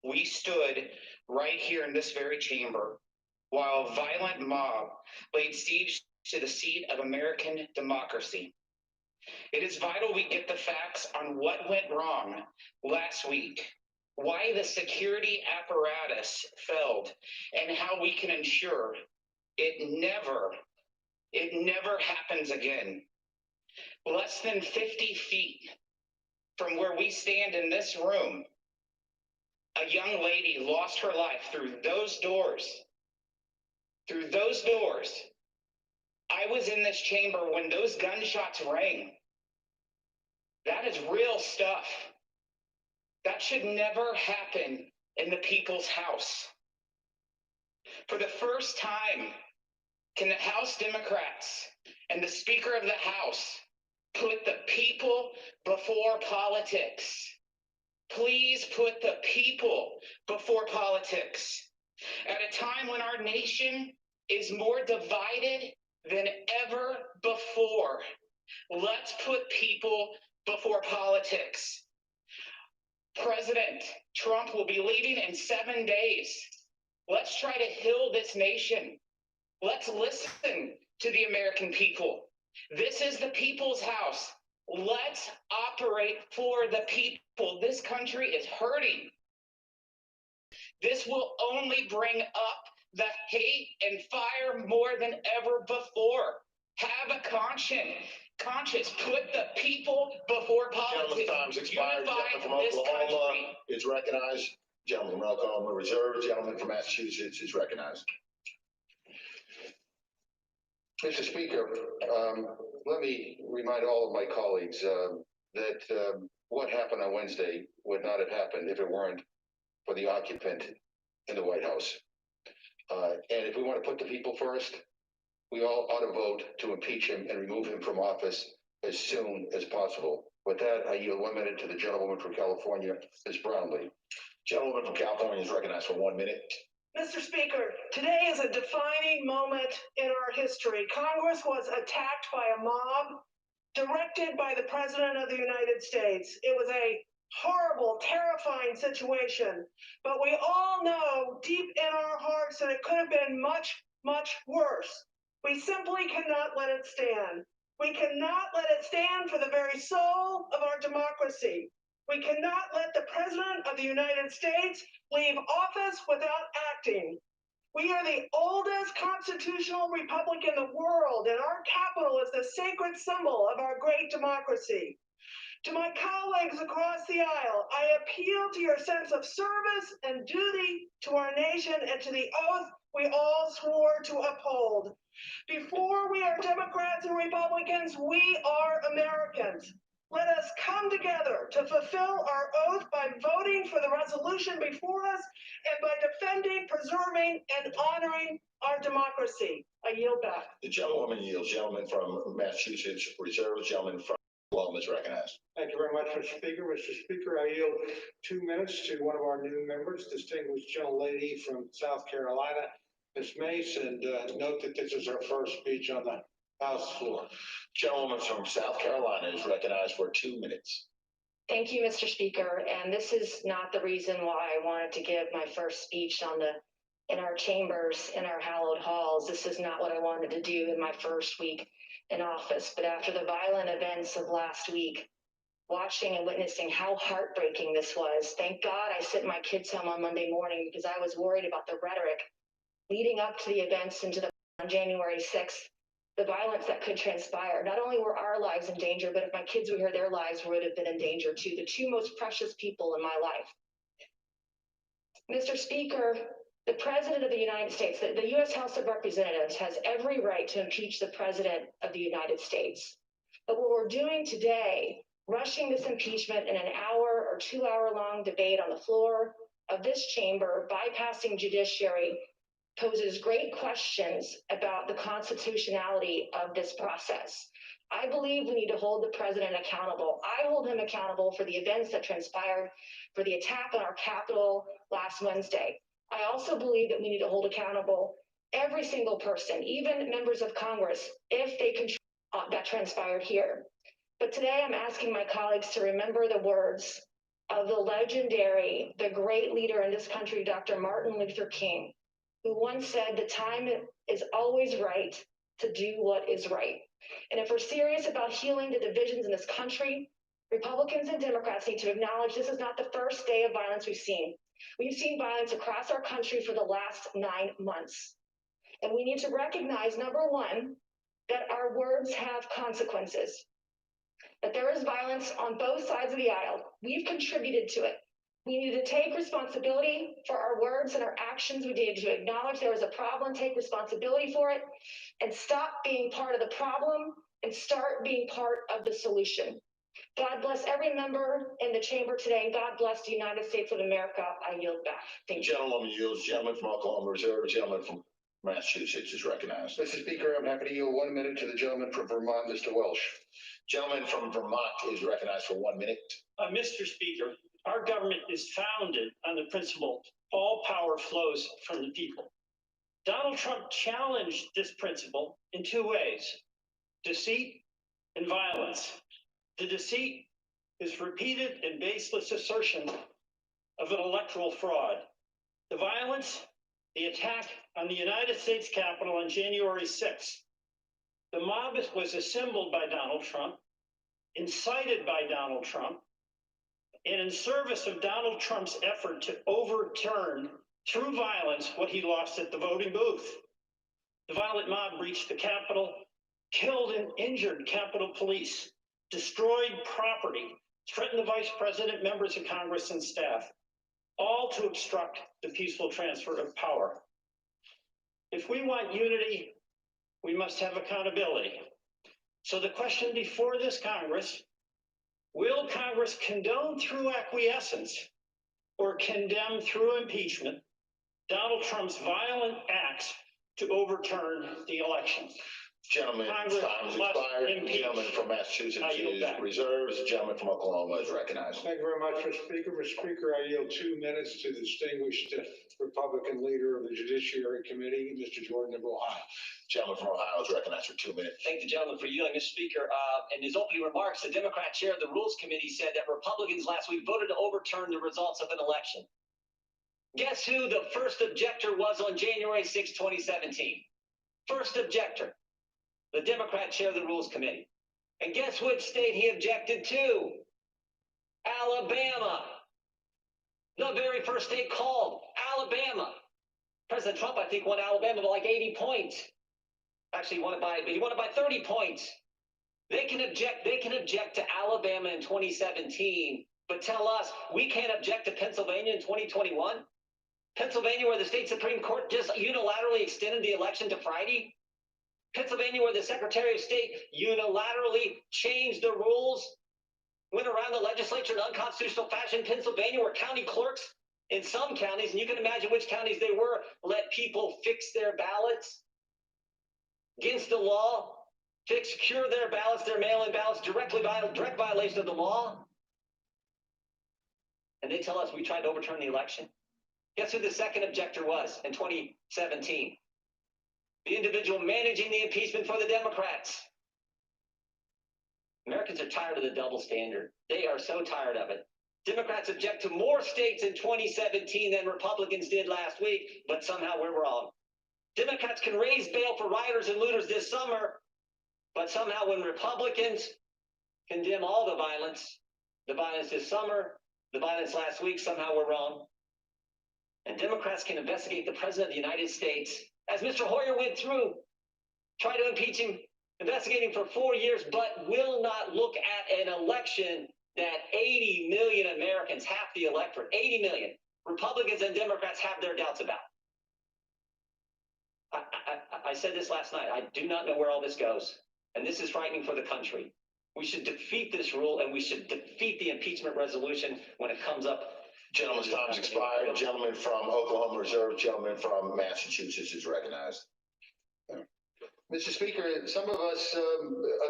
we stood right here in this very chamber while a violent mob laid siege to the seat of American democracy. It is vital we get the facts on what went wrong last week, why the security apparatus failed, and how we can ensure it never happens again. Less than 50 feet from where we stand in this room, a young lady lost her life through those doors. Through those doors. I was in this chamber when those gunshots rang. That is real stuff. That should never happen in the people's house. For the first time, can the House Democrats and the Speaker of the House put the people before politics? Please put the people before politics. At a time when our nation is more divided than ever before, let's put people before politics. President Trump will be leaving in 7 days. Let's try to heal this nation. Let's listen to the American people. This is the people's house. Let's operate for the people. This country is hurting. This will only bring up the hate and fire more than ever before. Have a conscience. Put the people before Gentleman's politics. time's expired. Unify Gentleman from this Oklahoma country. is recognized. Gentleman from Oklahoma reserved. Gentleman from Massachusetts is recognized. Mr. Speaker, let me remind all of my colleagues that what happened on Wednesday would not have happened if it weren't for the occupant in the White House. And if we want to put the people first, we all ought to vote to impeach him and remove him from office as soon as possible. With that, I yield 1 minute to the gentlewoman from California, Ms. Brownlee. Gentleman from California is recognized for 1 minute. Mr. Speaker, today is a defining moment in our history. Congress was attacked by a mob directed by the President of the United States. It was a horrible, terrifying situation, but we all know deep in our hearts that it could have been much, much worse. We simply cannot let it stand. We cannot let it stand for the very soul of our democracy. We cannot let the President of the United States leave office without acting. We are the oldest constitutional republic in the world, and our capital is the sacred symbol of our great democracy. To my colleagues across the aisle, I appeal to your sense of service and duty to our nation and to the oath we all swore to uphold. Before we are Democrats and Republicans, we are Americans. Let us come together to fulfill our oath by voting for the resolution before us and by defending, preserving, and honoring our democracy. I yield back. The gentlewoman yields. Gentleman from Massachusetts reserved. Gentleman from Oklahoma is recognized. Thank you very much, Mr. Speaker. Mr. Speaker, I yield 2 minutes to one of our new members, distinguished gentlelady from South Carolina, Ms. Mace, and note that this is her first speech on the House floor. Gentlewoman from South Carolina is recognized for 2 minutes. Thank you, Mr. Speaker. And this is not the reason why I wanted to give my first speech in our chambers, in our hallowed halls. This is not what I wanted to do in my first week in office. But after the violent events of last week, watching and witnessing how heartbreaking this was, thank God I sent my kids home on Monday morning because I was worried about the rhetoric leading up to the events on January 6th. The violence that could transpire. Not only were our lives in danger, but if my kids were here, their lives would have been in danger too. The two most precious people in my life. Mr. Speaker, the President of the United States, the U.S. House of Representatives has every right to impeach the President of the United States. But what we're doing today, rushing this impeachment in an hour or 2 hour long debate on the floor of this chamber, bypassing judiciary, poses great questions about the constitutionality of this process. I believe we need to hold the president accountable. I hold him accountable for the events that transpired, for the attack on our Capitol last Wednesday. I also believe that we need to hold accountable every single person, even members of Congress, if they control that transpired here. But today I'm asking my colleagues to remember the words of the legendary, the great leader in this country, Dr. Martin Luther King, who once said, the time is always right to do what is right. And if we're serious about healing the divisions in this country, Republicans and Democrats need to acknowledge this is not the first day of violence we've seen. We've seen violence across our country for the last 9 months. And we need to recognize, number one, that our words have consequences, that there is violence on both sides of the aisle. We've contributed to it. We need to take responsibility for our words and our actions. We need to acknowledge there was a problem, take responsibility for it, and stop being part of the problem and start being part of the solution. God bless every member in the chamber today, and God bless the United States of America. I yield back. Thank you. Gentlewoman yields. Gentleman from Oklahoma reserved. Gentleman from Massachusetts is recognized. Mr. Speaker, I'm happy to yield 1 minute to the gentleman from Vermont, Mr. Welsh. Gentleman from Vermont is recognized for 1 minute. Mr. Speaker, our government is founded on the principle all power flows from the people. Donald Trump challenged this principle in 2 ways: deceit and violence. The deceit is repeated and baseless assertion of an electoral fraud. The violence, the attack on the United States Capitol on January 6th. The mob was assembled by Donald Trump, incited by Donald Trump, and in service of Donald Trump's effort to overturn through violence what he lost at the voting booth. The violent mob breached the Capitol, killed and injured Capitol Police, destroyed property, threatened the Vice President, members of Congress, and staff, all to obstruct the peaceful transfer of power. If we want unity, we must have accountability. So the question before this Congress, will Congress condone through acquiescence or condemn through impeachment Donald Trump's violent acts to overturn the election? Gentlemen, Congress time has must expired. The impeach. gentleman from Massachusetts I yield is back. reserved. The gentleman from Oklahoma is recognized. Thank you very much, Mr. Speaker. Mr. Speaker, I yield 2 minutes to the distinguished Republican leader of the Judiciary Committee, Mr. Jordan of Ohio. Gentleman from Ohio is recognized for 2 minutes. Thank the gentleman for yielding, Mr. Speaker. In his opening remarks, the Democrat chair of the Rules Committee said that Republicans last week voted to overturn the results of an election. Guess who the first objector was on January 6, 2017? First objector, the Democrat chair of the Rules Committee. And guess which state he objected to? Alabama. The very first state called, Alabama. President Trump, I think, won Alabama by like 80 points. Actually, he won it by 30 points. They can object to Alabama in 2017, but tell us we can't object to Pennsylvania in 2021? Pennsylvania, where the state Supreme Court just unilaterally extended the election to Friday? Pennsylvania, where the Secretary of State unilaterally changed the rules, went around the legislature in unconstitutional fashion? Pennsylvania, where county clerks in some counties, and you can imagine which counties they were, let people fix their ballots against the law, secure their ballots, their mail-in ballots, direct violation of the law. And they tell us we tried to overturn the election. Guess who the second objector was in 2017? The individual managing the impeachment for the Democrats. Americans are tired of the double standard. They are so tired of it. Democrats object to more states in 2017 than Republicans did last week, but somehow we're wrong. Democrats can raise bail for rioters and looters this summer, but somehow when Republicans condemn all the violence this summer, the violence last week, somehow we're wrong. And Democrats can investigate the President of the United States, as Mr. Hoyer went through, try to impeach him, investigate him for 4 years, but will not look at an election that 80 million Americans, half the electorate, 80 million, Republicans and Democrats have their doubts about. I said this last night. I do not know where all this goes. And this is frightening for the country. We should defeat this rule, and we should defeat the impeachment resolution when it comes up. Gentleman's time has expired. Gentleman from Oklahoma reserved. Gentleman from Massachusetts is recognized. Mr. Speaker, some of us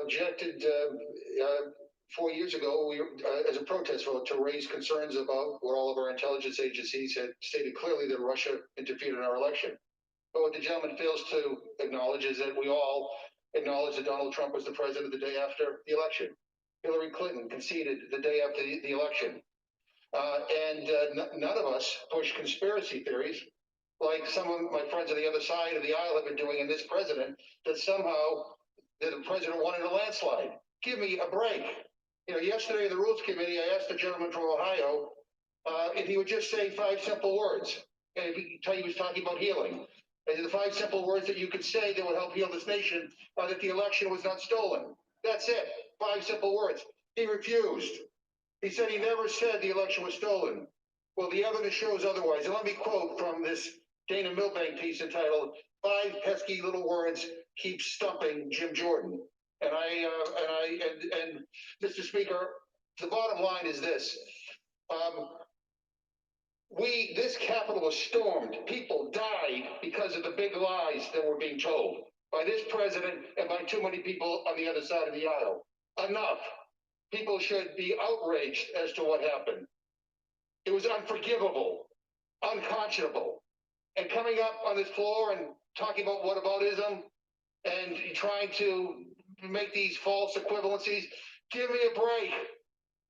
objected 4 years ago as a protest vote to raise concerns about what all of our intelligence agencies had stated clearly that Russia interfered in our election. But what the gentleman fails to acknowledge is that we all acknowledge that Donald Trump was the president the day after the election. Hillary Clinton conceded the day after the election. None of us push conspiracy theories like some of my friends on the other side of the aisle have been doing in this president, that somehow the president won in a landslide. Give me a break. You know, yesterday in the Rules Committee, I asked the gentleman from Ohio if he would just say 5 simple words. And if he tell you he was talking about healing. And the 5 simple words that you could say that would help heal this nation are that the election was not stolen. That's it. 5 simple words. He refused. He said he never said the election was stolen. Well, the evidence shows otherwise. And let me quote from this Dana Milbank piece entitled 5 pesky little words keep stumping Jim Jordan. And Mr. Speaker, the bottom line is this. This Capitol was stormed. People died because of the big lies that were being told by this president and by too many people on the other side of the aisle. Enough. People should be outraged as to what happened. It was unforgivable, unconscionable. And coming up on this floor and talking about whataboutism and trying to make these false equivalencies, give me a break.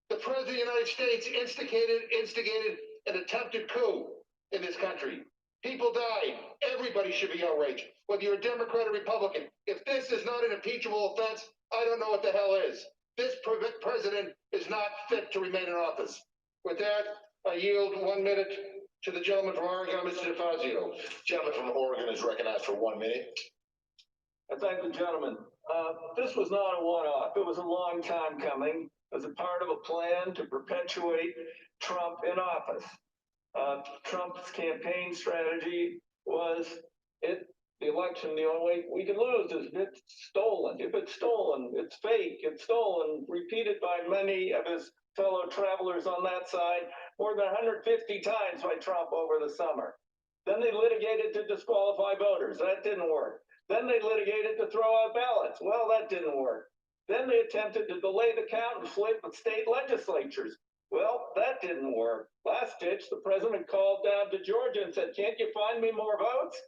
The President of the United States instigated an attempted coup in this country. People died. Everybody should be outraged, whether you're a Democrat or Republican. If this is not an impeachable offense, I don't know what the hell is. This president is not fit to remain in office. With that, I yield 1 minute To the gentleman from Oregon, Mr. DeFazio. Gentleman from Oregon is recognized for 1 minute. I thank the gentleman. This was not a one-off. It was a long time coming as a part of a plan to perpetuate Trump in office. Trump's campaign strategy was the election, the only way we can lose is if it's stolen. If it's stolen, it's fake, it's stolen, repeated by many of his fellow travelers on that side more than 150 times by Trump over the summer. Then they litigated to disqualify voters. That didn't work. Then they litigated to throw out ballots. Well, that didn't work. Then they attempted to delay the count and flip with state legislatures. Well, that didn't work. Last ditch, the president called down to Georgia and said, "Can't you find me more votes?"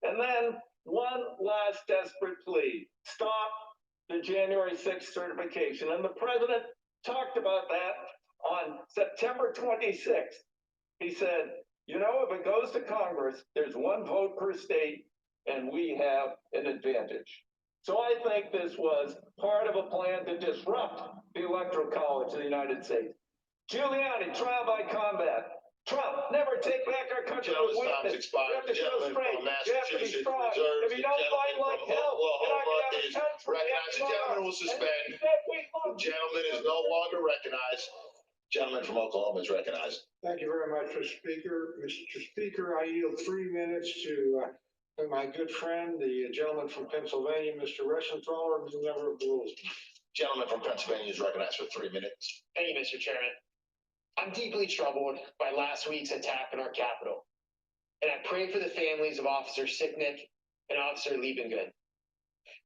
And then one last desperate plea: stop the January 6th certification. And the president talked about that on September 26th. He said, "You know, if it goes to Congress, there's one vote per state, and we have an advantage." So I think this was part of a plan to disrupt the Electoral College of the United States. Giuliani, trial by combat. Trump, never take back our country with Gentleman's time's weakness. expired. You have to show Gentleman strength. from You have to be Massachusetts strong. reserves. If you don't fight like From hell, you're not Oklahoma gonna have a is country. recognized. The gentleman will suspend. The gentleman is no longer recognized. Gentleman from Oklahoma is recognized. Thank you very much, Mr. Speaker. Mr. Speaker, I yield 3 minutes to my good friend, the gentleman from Pennsylvania, Mr. Ressenthaler, who's a member of the Rules. Gentleman from Pennsylvania is recognized for 3 minutes. Thank you, Mr. Chairman. I'm deeply troubled by last week's attack on our Capitol, and I pray for the families of Officer Sicknick and Officer Liebengood.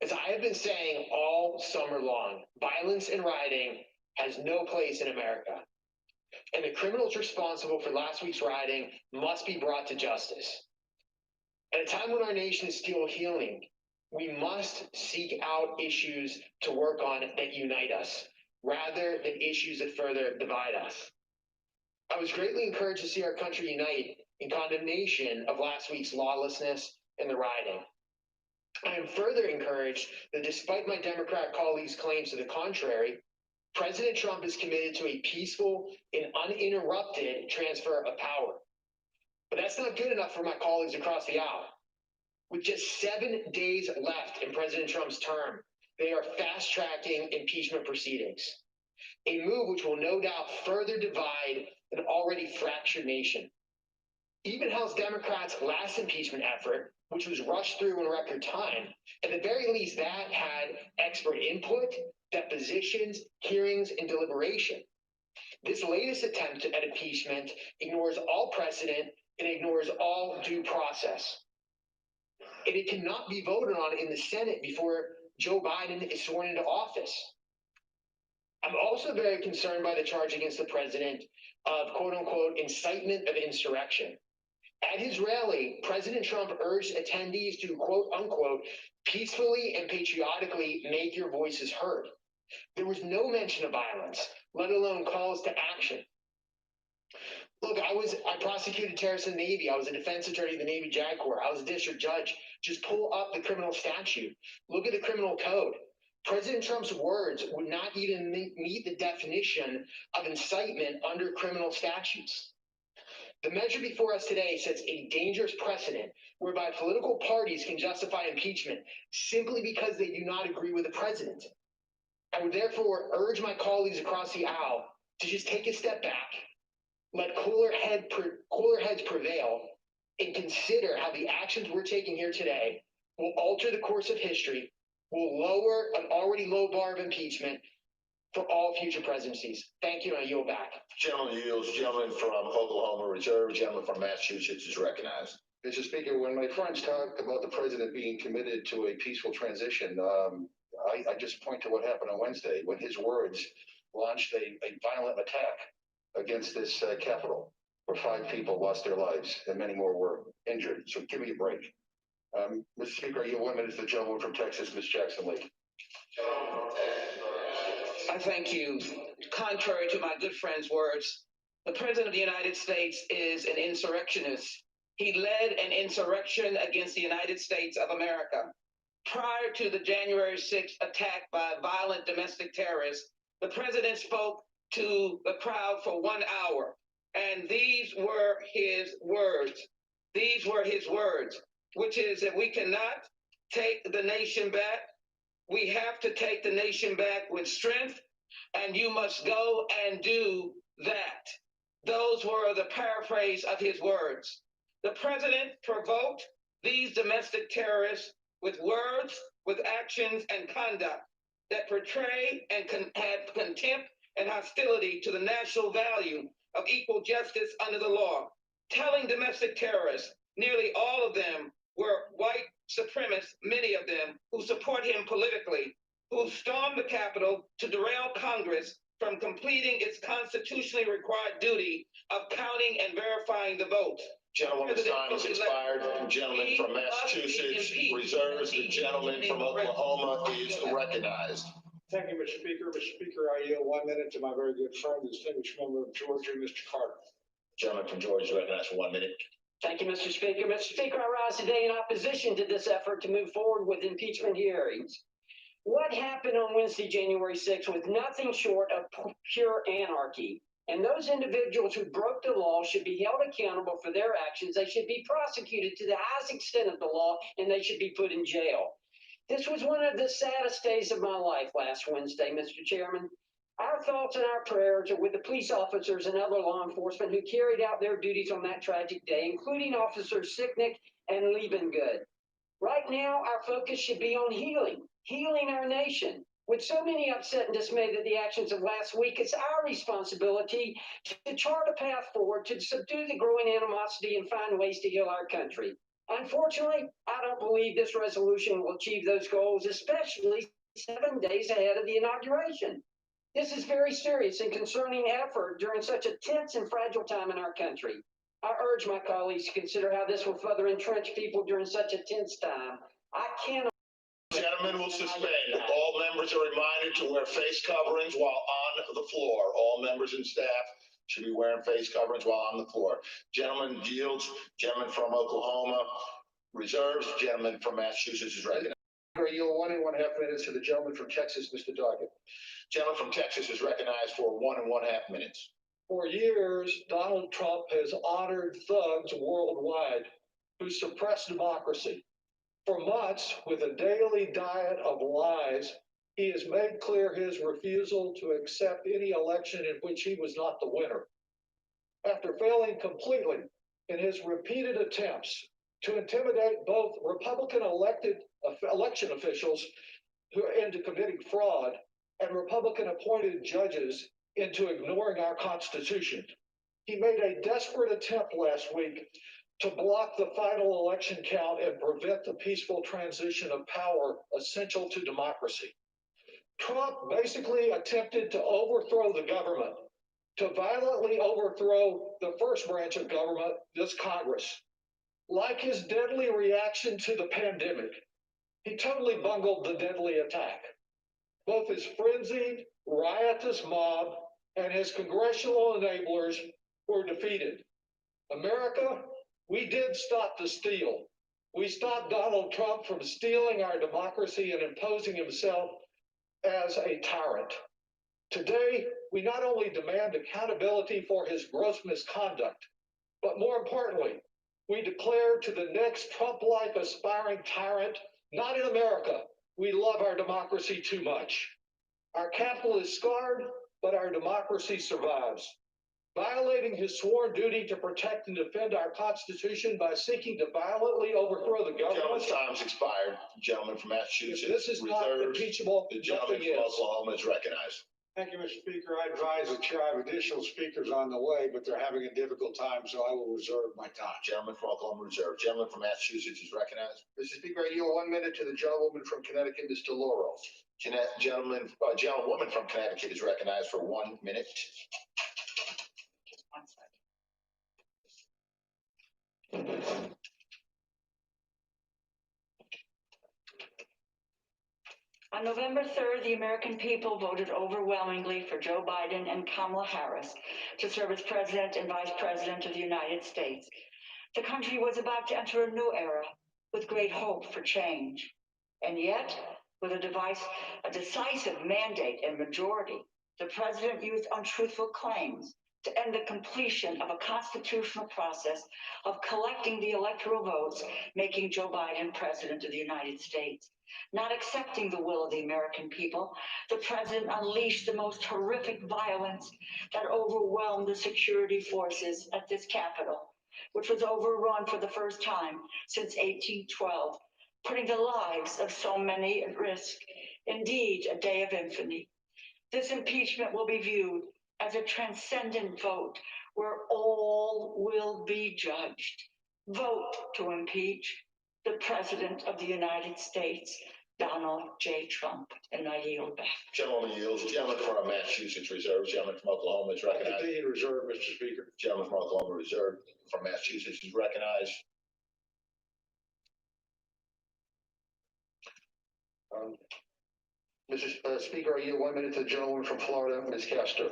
As I have been saying all summer long, violence and rioting has no place in America, and the criminals responsible for last week's rioting must be brought to justice. At a time when our nation is still healing, we must seek out issues to work on that unite us, rather than issues that further divide us. I was greatly encouraged to see our country unite in condemnation of last week's lawlessness and the rioting. I am further encouraged that despite my Democrat colleagues' claims to the contrary, President Trump is committed to a peaceful and uninterrupted transfer of power. But that's not good enough for my colleagues across the aisle. With just 7 days left in President Trump's term, they are fast-tracking impeachment proceedings, a move which will no doubt further divide an already fractured nation. Even House Democrats' last impeachment effort, which was rushed through in record time, at the very least that had expert input, depositions, hearings, and deliberation. This latest attempt at impeachment ignores all precedent and ignores all due process. And it cannot be voted on in the Senate before Joe Biden is sworn into office. I'm also very concerned by the charge against the president of quote unquote incitement of insurrection. At his rally, President Trump urged attendees to quote unquote peacefully and patriotically make your voices heard. There was no mention of violence, let alone calls to action. Look, I prosecuted terrorists in the Navy. I was a defense attorney in the Navy JAG Corps. I was a district judge. Just pull up the criminal statute. Look at the criminal code. President Trump's words would not even meet the definition of incitement under criminal statutes. The measure before us today sets a dangerous precedent whereby political parties can justify impeachment simply because they do not agree with the president. I would therefore urge my colleagues across the aisle to just take a step back, let cooler heads prevail, and consider how the actions we're taking here today will alter the course of history, will lower an already low bar of impeachment for all future presidencies. Thank you, and I yield back. Gentleman yields. Gentleman from Oklahoma reserve. Gentleman from Massachusetts is recognized. Mr. Speaker, when my friends talk about the president being committed to a peaceful transition, I just point to what happened on Wednesday when his words launched a violent attack against this Capitol, where 5 people lost their lives and many more were injured. So give me a break. Mr. Speaker, I yield 1 minute to the gentleman from Texas, Ms. Jackson Lake. I thank you. Contrary to my good friend's words, the President of the United States is an insurrectionist. He led an insurrection against the United States of America. Prior to the January 6th attack by violent domestic terrorists, the President spoke to the crowd for 1 hour And these were his words. These were his words, which is that we cannot take the nation back. We have to take the nation back with strength, and you must go and do that. Those were the paraphrase of his words. The president provoked these domestic terrorists with words, with actions and conduct that portray and have contempt and hostility to the national value of equal justice under the law, telling domestic terrorists, nearly all of them were white supremacists, many of them who support him politically, who stormed the Capitol to derail Congress from completing its constitutionally required duty of counting and verifying the votes. Gentleman's time has expired. The gentleman from Massachusetts reserves. The gentleman from Oklahoma is recognized. Thank you, Mr. Speaker. Mr. Speaker, I yield 1 minute to my very good friend, the distinguished member of Georgia, Mr. Carter. Gentleman from Georgia is recognized for 1 minute. Thank you, Mr. Speaker. Mr. Speaker, I rise today in opposition to this effort to move forward with impeachment hearings. What happened on Wednesday, January 6th, was nothing short of pure anarchy. And those individuals who broke the law should be held accountable for their actions. They should be prosecuted to the highest extent of the law, and they should be put in jail. This was one of the saddest days of my life last Wednesday, Mr. Chairman. Our thoughts and our prayers are with the police officers and other law enforcement who carried out their duties on that tragic day, including Officers Sicknick and Liebengood. Right now, our focus should be on healing our nation. With so many upset and dismayed at the actions of last week, it's our responsibility to chart a path forward to subdue the growing animosity and find ways to heal our country. Unfortunately, I don't believe this resolution will achieve those goals, especially 7 days ahead of the inauguration. This is very serious and concerning effort during such a tense and fragile time in our country. I urge my colleagues to consider how this will further entrench people during such a tense time. I cannot. Gentlemen will suspend. All members are reminded to wear face coverings while on the floor. All members and staff should be wearing face coverings while on the floor. Gentleman yields. Gentleman from Oklahoma reserves. Gentleman from Massachusetts is recognized. I yield 1.5 minutes to the gentleman from Texas, Mr. Doggett. Gentleman from Texas is recognized for 1.5 minutes. For years, Donald Trump has honored thugs worldwide who suppress democracy. For months, with a daily diet of lies, he has made clear his refusal to accept any election in which he was not the winner. After failing completely in his repeated attempts to intimidate both Republican election officials into committing fraud and Republican appointed judges into ignoring our Constitution, he made a desperate attempt last week to block the final election count and prevent the peaceful transition of power essential to democracy. Trump basically attempted to overthrow the government, to violently overthrow the first branch of government, this Congress. Like his deadly reaction to the pandemic, he totally bungled the deadly attack. Both his frenzied, riotous mob and his congressional enablers were defeated. America, we did stop the steal. We stopped Donald Trump from stealing our democracy and imposing himself as a tyrant. Today, we not only demand accountability for his gross misconduct, but more importantly, we declare to the next Trump-like aspiring tyrant, not in America, we love our democracy too much. Our capital is scarred, but our democracy survives. Violating his sworn duty to protect and defend our Constitution by seeking to violently overthrow the government. Gentleman's time's expired. Gentleman from Massachusetts This is not reserves. impeachable. The gentleman Nothing from is. Oklahoma is recognized. Thank you, Mr. Speaker. I advise the chair I have additional speakers on the way, but they're having a difficult time, so I will reserve my time. Gentleman from Oklahoma reserved. Gentleman from Massachusetts is recognized. Mr. Speaker, I yield 1 minute to the gentlewoman from Connecticut, Mr. Laurel. Gentlewoman from Connecticut is recognized for 1 minute. On November 3rd, the American people voted overwhelmingly for Joe Biden and Kamala Harris to serve as President and Vice President of the United States. The country was about to enter a new era with great hope for change. And yet, with a decisive mandate and majority, the president used untruthful claims to end the completion of a constitutional process of collecting the electoral votes, making Joe Biden president of the United States. Not accepting the will of the American people, the president unleashed the most horrific violence that overwhelmed the security forces at this Capitol, which was overrun for the first time since 1812, putting the lives of so many at risk. Indeed, a day of infamy. This impeachment will be viewed as a transcendent vote where all will be judged. Vote to impeach the President of the United States, Donald J. Trump, and I yield back. Gentleman yields. Gentleman from Massachusetts reserves. Gentleman from Oklahoma is recognized. Continue to reserve, Mr. Speaker. Gentleman from Oklahoma reserved. From Massachusetts is recognized. Mr. Speaker, I yield 1 minute to the gentlewoman from Florida, Ms. Castor.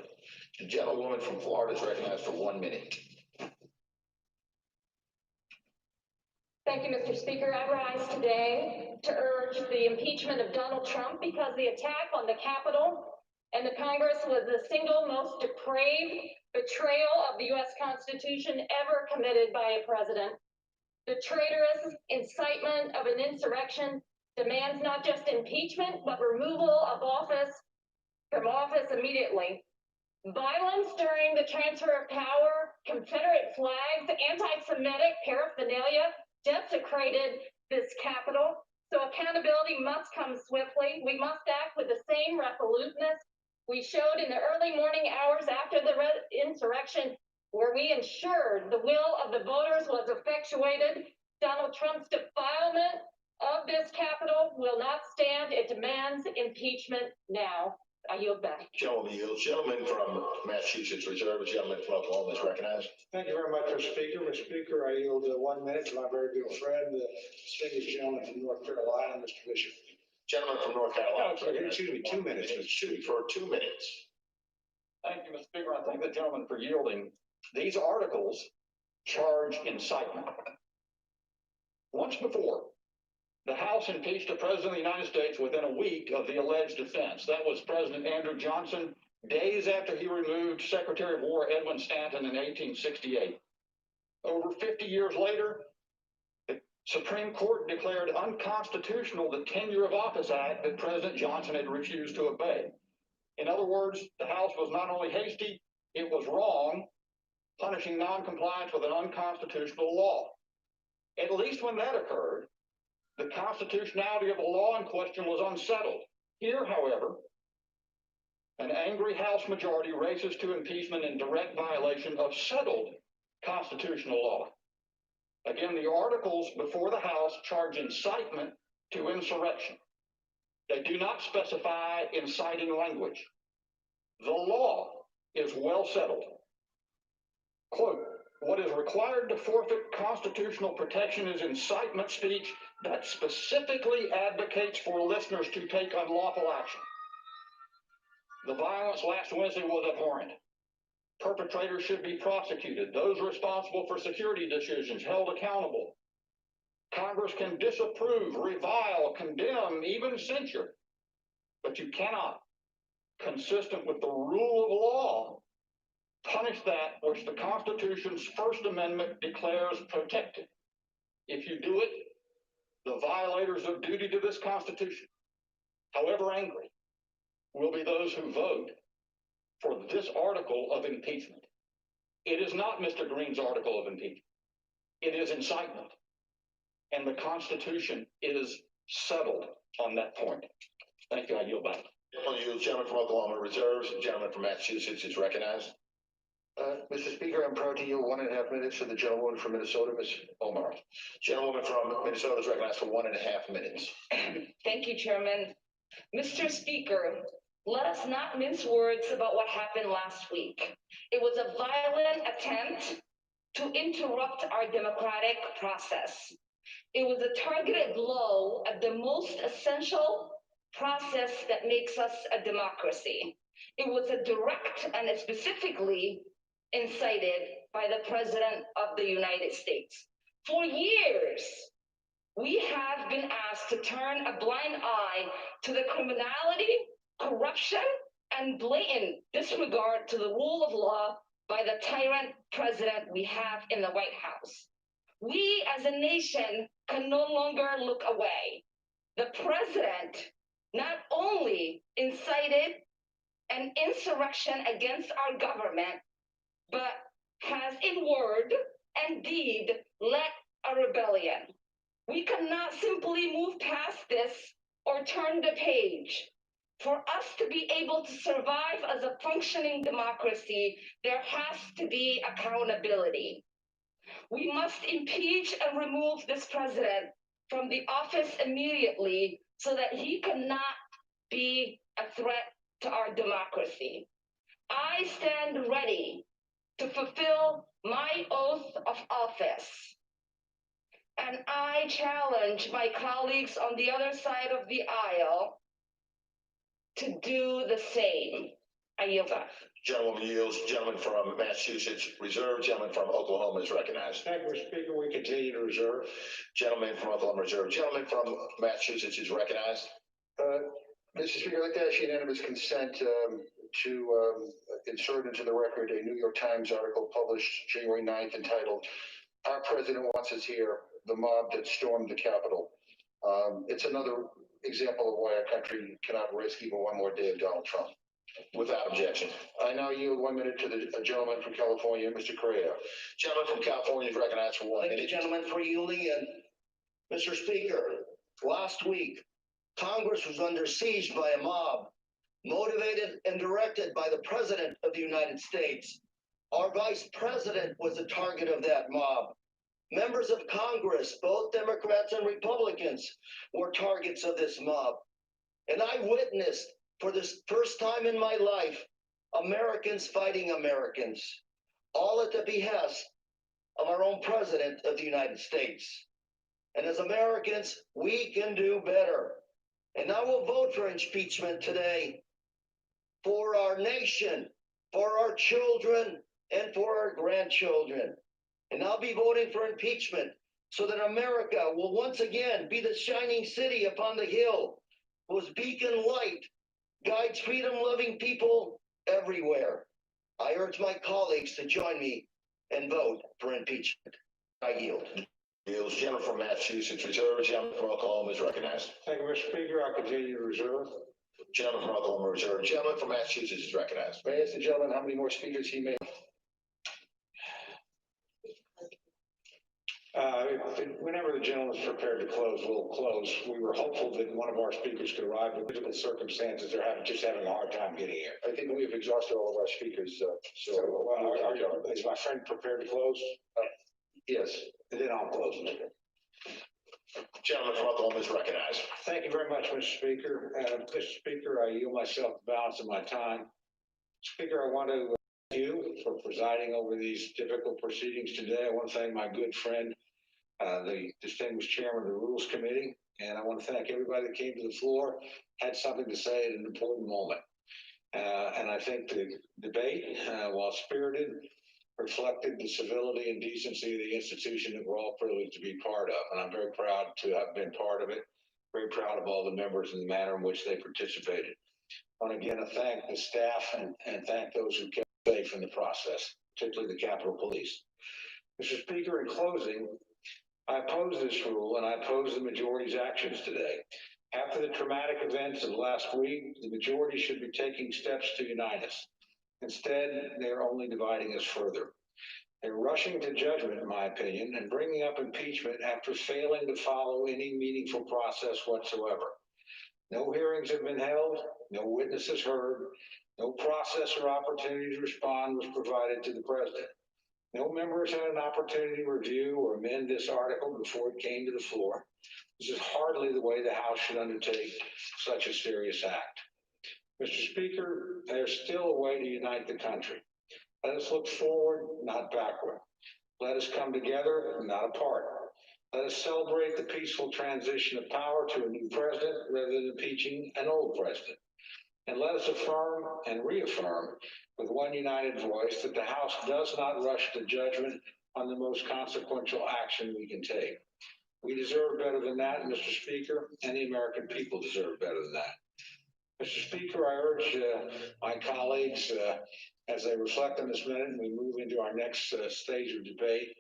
The gentlewoman from Florida is recognized for 1 minute. Thank you, Mr. Speaker. I rise today to urge the impeachment of Donald Trump because the attack on the Capitol and the Congress was the single most depraved betrayal of the U.S. Constitution ever committed by a president. The traitorous incitement of an insurrection demands not just impeachment, but removal from office immediately. Violence during the transfer of power, Confederate flags, anti-Semitic paraphernalia desecrated this Capitol. So accountability must come swiftly. We must act with the same resoluteness we showed in the early morning hours after the insurrection, where we ensured the will of the voters was effectuated. Donald Trump's defilement of this Capitol will not stand. It demands impeachment now. I yield back. Gentleman yields. Gentleman from Massachusetts reserve. Gentleman from Oklahoma is recognized. Thank you very much, Mr. Speaker. Mr. Speaker, I yield 1 minute to my very good friend, the distinguished gentleman from North Carolina, Mr. Bishop. Gentleman from North Carolina. Excuse me, 2 minutes. For 2 minutes. Thank you, Mr. Speaker. I thank the gentleman for yielding. These articles charge incitement. Once before, the House impeached the President of the United States within a week of the alleged offense. That was President Andrew Johnson, days after he removed Secretary of War Edwin Stanton in 1868. Over 50 years later, the Supreme Court declared unconstitutional the Tenure of Office Act that President Johnson had refused to obey. In other words, the House was not only hasty, it was wrong, punishing noncompliance with an unconstitutional law. At least when that occurred, the constitutionality of the law in question was unsettled. Here, however, an angry House majority races to impeachment in direct violation of settled constitutional law. Again, the articles before the House charge incitement to insurrection. They do not specify inciting language. The law is well settled. Quote, what is required to forfeit constitutional protection is incitement speech that specifically advocates for listeners to take unlawful action. The violence last Wednesday was abhorrent. Perpetrators should be prosecuted. Those responsible for security decisions held accountable. Congress can disapprove, revile, condemn, even censure, but you cannot, consistent with the rule of law, punish that which the Constitution's First Amendment declares protected. If you do it, the violators of duty to this Constitution, however angry, will be those who vote for this article of impeachment. It is not Mr. Green's article of impeachment. It is incitement. And the Constitution is settled on that point. Thank you. I yield back. Gentleman from Oklahoma reserves. Gentleman from Massachusetts is recognized. Mr. Speaker, I'm proud to yield 1.5 minutes to the gentlewoman from Minnesota, Ms. Omar. Gentlewoman from Minnesota is recognized for 1.5 minutes. Thank you, Chairman. Mr. Speaker, let us not mince words about what happened last week. It was a violent attempt to interrupt our democratic process. It was a targeted blow at the most essential process that makes us a democracy. It was a direct and specifically incited by the President of the United States. For years, we have been asked to turn a blind eye to the criminality, corruption, and blatant disregard to the rule of law by the tyrant president we have in the White House. We as a nation can no longer look away. The president not only incited an insurrection against our government, but has in word and deed led a rebellion. We cannot simply move past this or turn the page. For us to be able to survive as a functioning democracy, there has to be accountability. We must impeach and remove this president from the office immediately so that he cannot be a threat to our democracy. I stand ready to fulfill my oath of office. And I challenge my colleagues on the other side of the aisle to do the same. I yield back. Gentlewoman yields. Gentleman from Massachusetts reserved. Gentleman from Oklahoma is recognized. Thank you, Mr. Speaker. We continue to reserve. Gentleman from Oklahoma reserved. Gentleman from Massachusetts is recognized. Mr. Speaker, I'd like to ask unanimous consent to insert into the record a New York Times article published January 9th entitled, "Our President Wants Us Here, the Mob That Stormed the Capitol." It's another example of why our country cannot risk even one more day of Donald Trump. Without objection. I now yield 1 minute to the gentleman from California, Mr. Correa. Gentleman from California is recognized for 1 Thank minute. you, gentlemen, for yielding. And Mr. Speaker, last week, Congress was under siege by a mob, motivated and directed by the President of the United States. Our Vice President was the target of that mob. Members of Congress, both Democrats and Republicans, were targets of this mob. And I witnessed, for this first time in my life, Americans fighting Americans, all at the behest of our own President of the United States. And as Americans, we can do better. And I will vote for impeachment today for our nation, for our children, and for our grandchildren. And I'll be voting for impeachment so that America will once again be the shining city upon the hill, whose beacon light guides freedom-loving people everywhere. I urge my colleagues to join me and vote for impeachment. I yield. Yields. Gentleman from Massachusetts reserved. Gentleman from Oklahoma is recognized. Thank you, Mr. Speaker. I continue to reserve. Gentleman from Oklahoma reserved. Gentleman from Massachusetts is recognized. May I ask the gentleman how many more speakers he may? Whenever the gentleman's prepared to close, we'll close. We were hopeful that one of our speakers could arrive, but due to the circumstances, they're having a hard time getting here. I think we have exhausted all of our speakers, Is my friend prepared to close? Yes. Then I'll close it. Gentleman from Oklahoma is recognized. Thank you very much, Mr. Speaker. Mr. Speaker, I yield myself the balance of my time. Speaker, I want to thank you for presiding over these difficult proceedings today. I want to thank my good friend, the distinguished chairman of the Rules Committee, and I want to thank everybody that came to the floor, had something to say at an important moment. And I think the debate, while spirited, reflected the civility and decency of the institution that we're all privileged to be part of. And I'm very proud to have been part of it, very proud of all the members and the manner in which they participated. I want again to thank the staff and thank those who kept safe in the process, particularly the Capitol Police. Mr. Speaker, in closing, I oppose this rule and I oppose the majority's actions today. After the traumatic events of last week, the majority should be taking steps to unite us. Instead, they are only dividing us further. They're rushing to judgment, in my opinion, and bringing up impeachment after failing to follow any meaningful process whatsoever. No hearings have been held, no witnesses heard, no process or opportunity to respond was provided to the president. No members had an opportunity to review or amend this article before it came to the floor. This is hardly the way the House should undertake such a serious act. Mr. Speaker, there's still a way to unite the country. Let us look forward, not backward. Let us come together, not apart. Let us celebrate the peaceful transition of power to a new president rather than impeaching an old president. And let us affirm and reaffirm with one united voice that the House does not rush to judgment on the most consequential action we can take. We deserve better than that, Mr. Speaker, and the American people deserve better than that. Mr. Speaker, I urge my colleagues as they reflect on this minute and we move into our next stage of debate,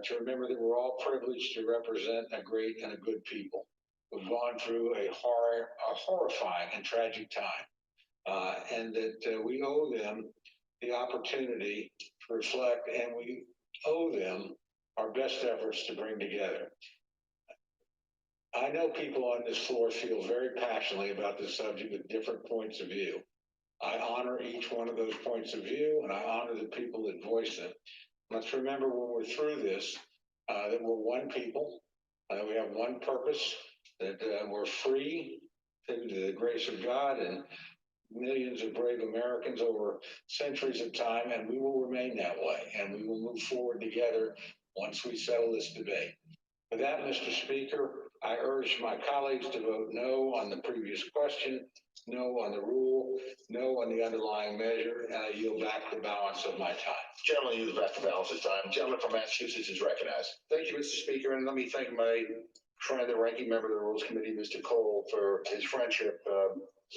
to remember that we're all privileged to represent a great and a good people who've gone through a horrifying and tragic time, and that we owe them the opportunity to reflect, and we owe them our best efforts to bring together. I know people on this floor feel very passionately about this subject with different points of view. I honor each one of those points of view, and I honor the people that voice them. Let's remember when we're through this, that we're one people, we have one purpose, that we're free through the grace of God and millions of brave Americans over centuries of time, and we will remain that way, and we will move forward together once we settle this debate. With that, Mr. Speaker, I urge my colleagues to vote no on the previous question, no on the rule, no on the underlying measure, and I yield back the balance of my time. Gentleman yields back the balance of time. Gentleman from Massachusetts is recognized. Thank you, Mr. Speaker, and let me thank my friend, the ranking member of the Rules Committee, Mr. Cole, for his friendship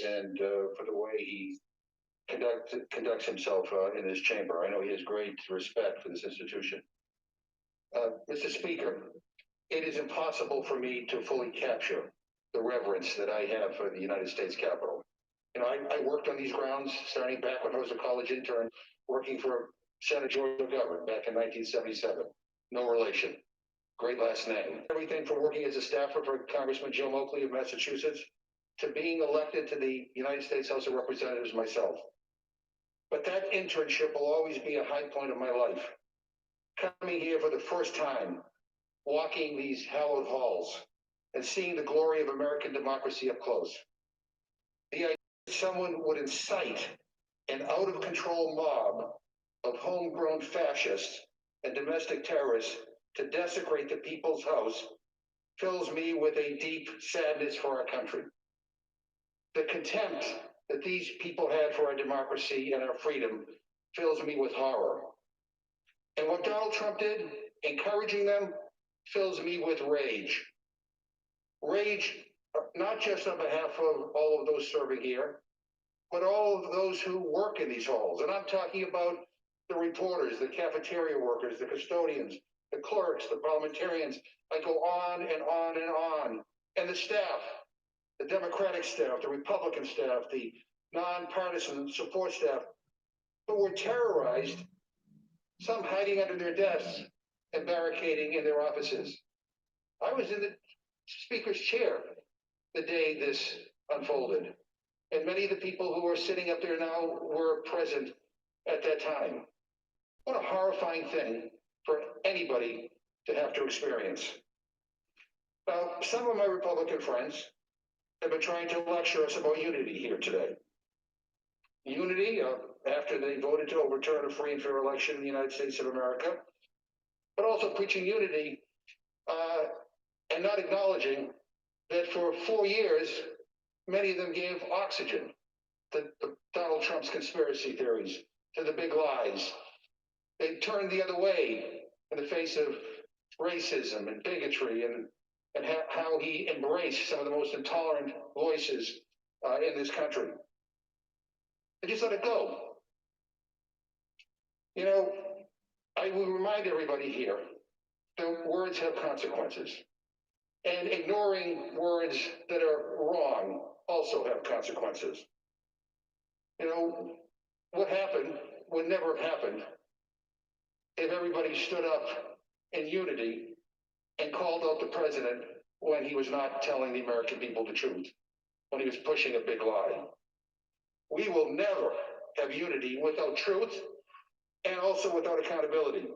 and for the way he conducts himself in this chamber. I know he has great respect for this institution. Mr. Speaker, it is impossible for me to fully capture the reverence that I have for the United States Capitol. You know, I worked on these grounds starting back when I was a college intern, working for Senator George McGovern back in 1977. No relation. Great last name. Everything from working as a staffer for Congressman Joe Moakley of Massachusetts to being elected to the United States House of Representatives myself. But that internship will always be a high point of my life. Coming here for the first time, walking these hallowed halls, and seeing the glory of American democracy up close. The idea that someone would incite an out-of-control mob of homegrown fascists and domestic terrorists to desecrate the People's House fills me with a deep sadness for our country. The contempt that these people had for our democracy and our freedom fills me with horror. And what Donald Trump did, encouraging them, fills me with rage. Rage, not just on behalf of all of those serving here, but all of those who work in these halls. And I'm talking about the reporters, the cafeteria workers, the custodians, the clerks, the parliamentarians. I go on and on and on. And the staff, the Democratic staff, the Republican staff, the nonpartisan support staff, who were terrorized, some hiding under their desks and barricading in their offices. I was in the Speaker's chair the day this unfolded, and many of the people who are sitting up there now were present at that time. What a horrifying thing for anybody to have to experience. Now, some of my Republican friends have been trying to lecture us about unity here today. Unity, after they voted to overturn a free and fair election in the United States of America, but also preaching unity and not acknowledging that for 4 years, many of them gave oxygen to Donald Trump's conspiracy theories, to the big lies. They turned the other way in the face of racism and bigotry and how he embraced some of the most intolerant voices in this country. They just let it go. You know, I will remind everybody here that words have consequences. And ignoring words that are wrong also have consequences. You know, what happened would never have happened if everybody stood up in unity and called out the president when he was not telling the American people the truth, when he was pushing a big lie. We will never have unity without truth and also without accountability.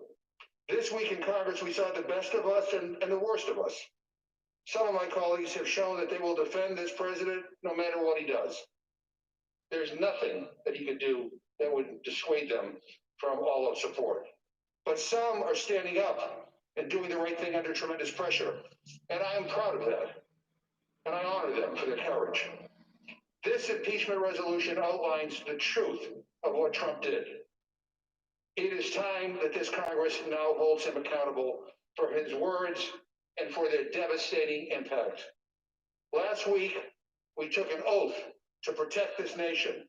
This week in Congress, we saw the best of us and the worst of us. Some of my colleagues have shown that they will defend this president no matter what he does. There's nothing that he could do that would dissuade them from all out support. But some are standing up and doing the right thing under tremendous pressure. And I am proud of that. And I honor them for their courage. This impeachment resolution outlines the truth of what Trump did. It is time that this Congress now holds him accountable for his words and for their devastating impact. Last week, we took an oath to protect this nation.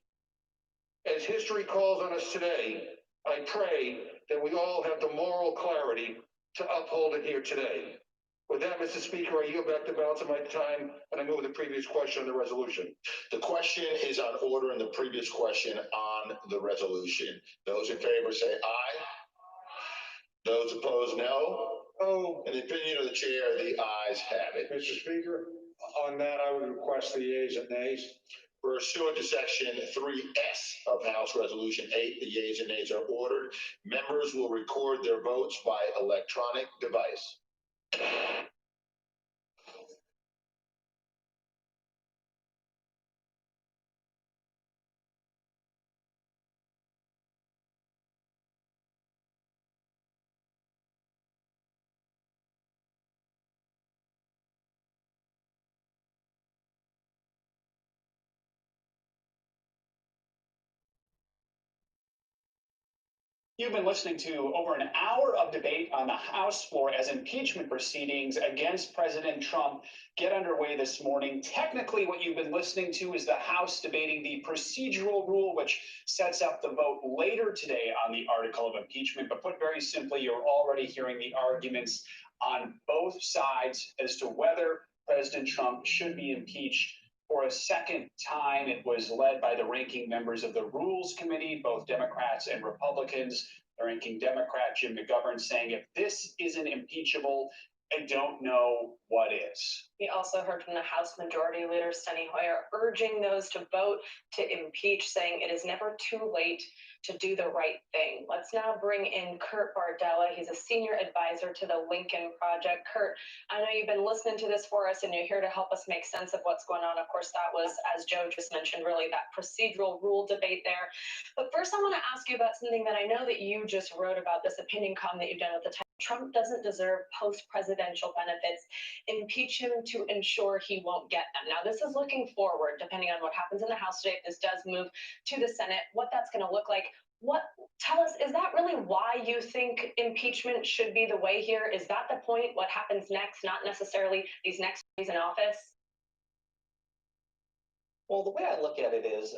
As history calls on us today, I pray that we all have the moral clarity to uphold it here today. With that, Mr. Speaker, I yield back the balance of my time, and I move the previous question on the resolution. The question is on order in the previous question on the resolution. Those in favor say aye. Those opposed, no. Oh, In the opinion of the chair, the ayes have it. Mr. Speaker, on that, I would request the yeas and nays. Pursuant to section 3S of House Resolution 8, the yeas and nays are ordered. Members will record their votes by electronic device. You've been listening to over an hour of debate on the House floor as impeachment proceedings against President Trump get underway this morning. Technically, what you've been listening to is the House debating the procedural rule, which sets up the vote later today on the article of impeachment. But put very simply, you're already hearing the arguments on both sides as to whether President Trump should be impeached. For a second time, it was led by the ranking members of the Rules Committee, both Democrats and Republicans. The ranking Democrat, Jim McGovern, saying, if this isn't impeachable, I don't know what is. We also heard from the House Majority Leader, Steny Hoyer, urging those to vote to impeach, saying it is never too late to do the right thing. Let's now bring in Kurt Bardella. He's a senior advisor to the Lincoln Project. Kurt, I know you've been listening to this for us and you're here to help us make sense of what's going on. Of course, that was, as Joe just mentioned, really that procedural rule debate there. But first, I want to ask you about something that I know that you just wrote about, this opinion column that you've done at the time. Trump doesn't deserve post-presidential benefits. Impeach him to ensure he won't get them. Now, this is looking forward, depending on what happens in the House today. If this does move to the Senate, what that's going to look like. Tell us, is that really why you think impeachment should be the way here? Is that the point? What happens next, not necessarily these next days in office? Well, the way I look at it is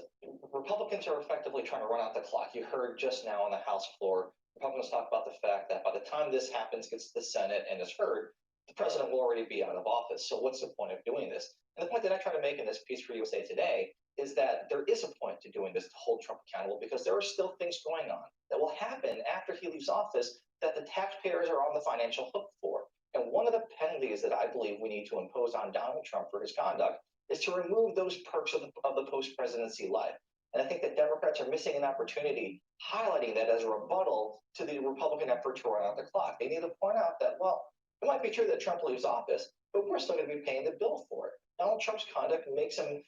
Republicans are effectively trying to run out the clock. You heard just now on the House floor, Republicans talk about the fact that by the time this happens, gets to the Senate and is heard, the president will already be out of office. So what's the point of doing this? And the point that I try to make in this piece for USA Today is that there is a point to doing this to hold Trump accountable, because there are still things going on that will happen after he leaves office that the taxpayers are on the financial hook for. And one of the penalties that I believe we need to impose on Donald Trump for his conduct is to remove those perks of the post-presidency life. And I think that Democrats are missing an opportunity, highlighting that as a rebuttal to the Republican effort to run out the clock. They need to point out that, well, it might be true that Trump leaves office, but we're still going to be paying the bill for it. Donald Trump's conduct makes him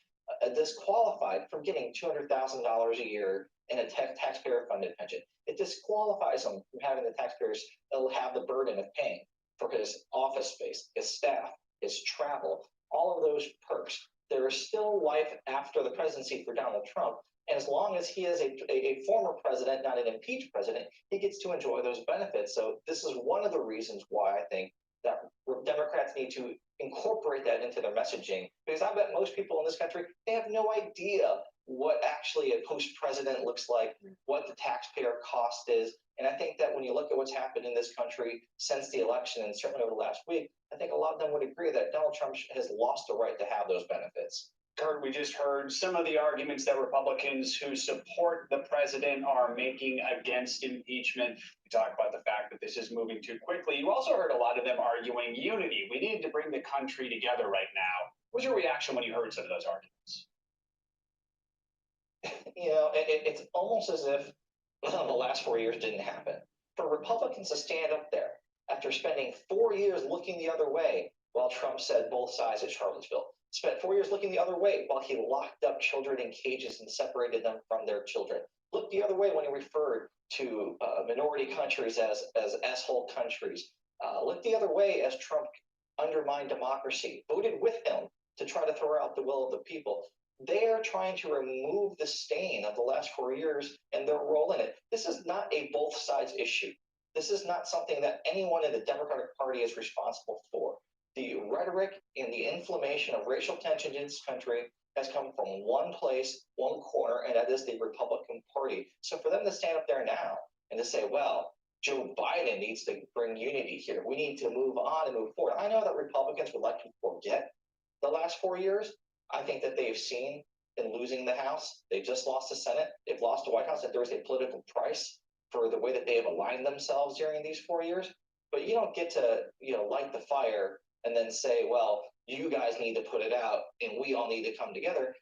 disqualified from getting $200,000 a year in a taxpayer-funded pension. It disqualifies him from having the taxpayers have the burden of paying for his office space, his staff, his travel, all of those perks. There is still life after the presidency for Donald Trump. And as long as he is a former president, not an impeached president, he gets to enjoy those benefits. So this is one of the reasons why I think that Democrats need to incorporate that into their messaging, because I bet most people in this country, they have no idea what actually a post-president looks like, what the taxpayer cost is. And I think that when you look at what's happened in this country since the election, and certainly over the last week, I think a lot of them would agree that Donald Trump has lost the right to have those benefits. Kurt, we just heard some of the arguments that Republicans who support the president are making against impeachment. We talked about the fact that this is moving too quickly. You also heard a lot of them arguing unity. We need to bring the country together right now. What was your reaction when you heard some of those arguments? You know, it's almost as if the last 4 years didn't happen. For Republicans to stand up there after spending 4 years looking the other way while Trump said both sides at Charlottesville, spent 4 years looking the other way while he locked up children in cages and separated them from their children, looked the other way when he referred to minority countries as asshole countries, looked the other way as Trump undermined democracy, voted with him to try to throw out the will of the people. They are trying to remove the stain of the last 4 years and their role in it. This is not a both sides issue. This is not something that anyone in the Democratic Party is responsible for. The rhetoric and the inflammation of racial tension in this country has come from one place, one corner, and that is the Republican Party. So for them to stand up there now and to say, well, Joe Biden needs to bring unity here. We need to move on and move forward. I know that Republicans would like to forget the last 4 years. I think that they've seen in losing the House, they just lost the Senate, they've lost the White House, that there is a political price for the way that they have aligned themselves during these 4 years. But you don't get to, light the fire and then say, well, you guys need to put it out and we all need to come together.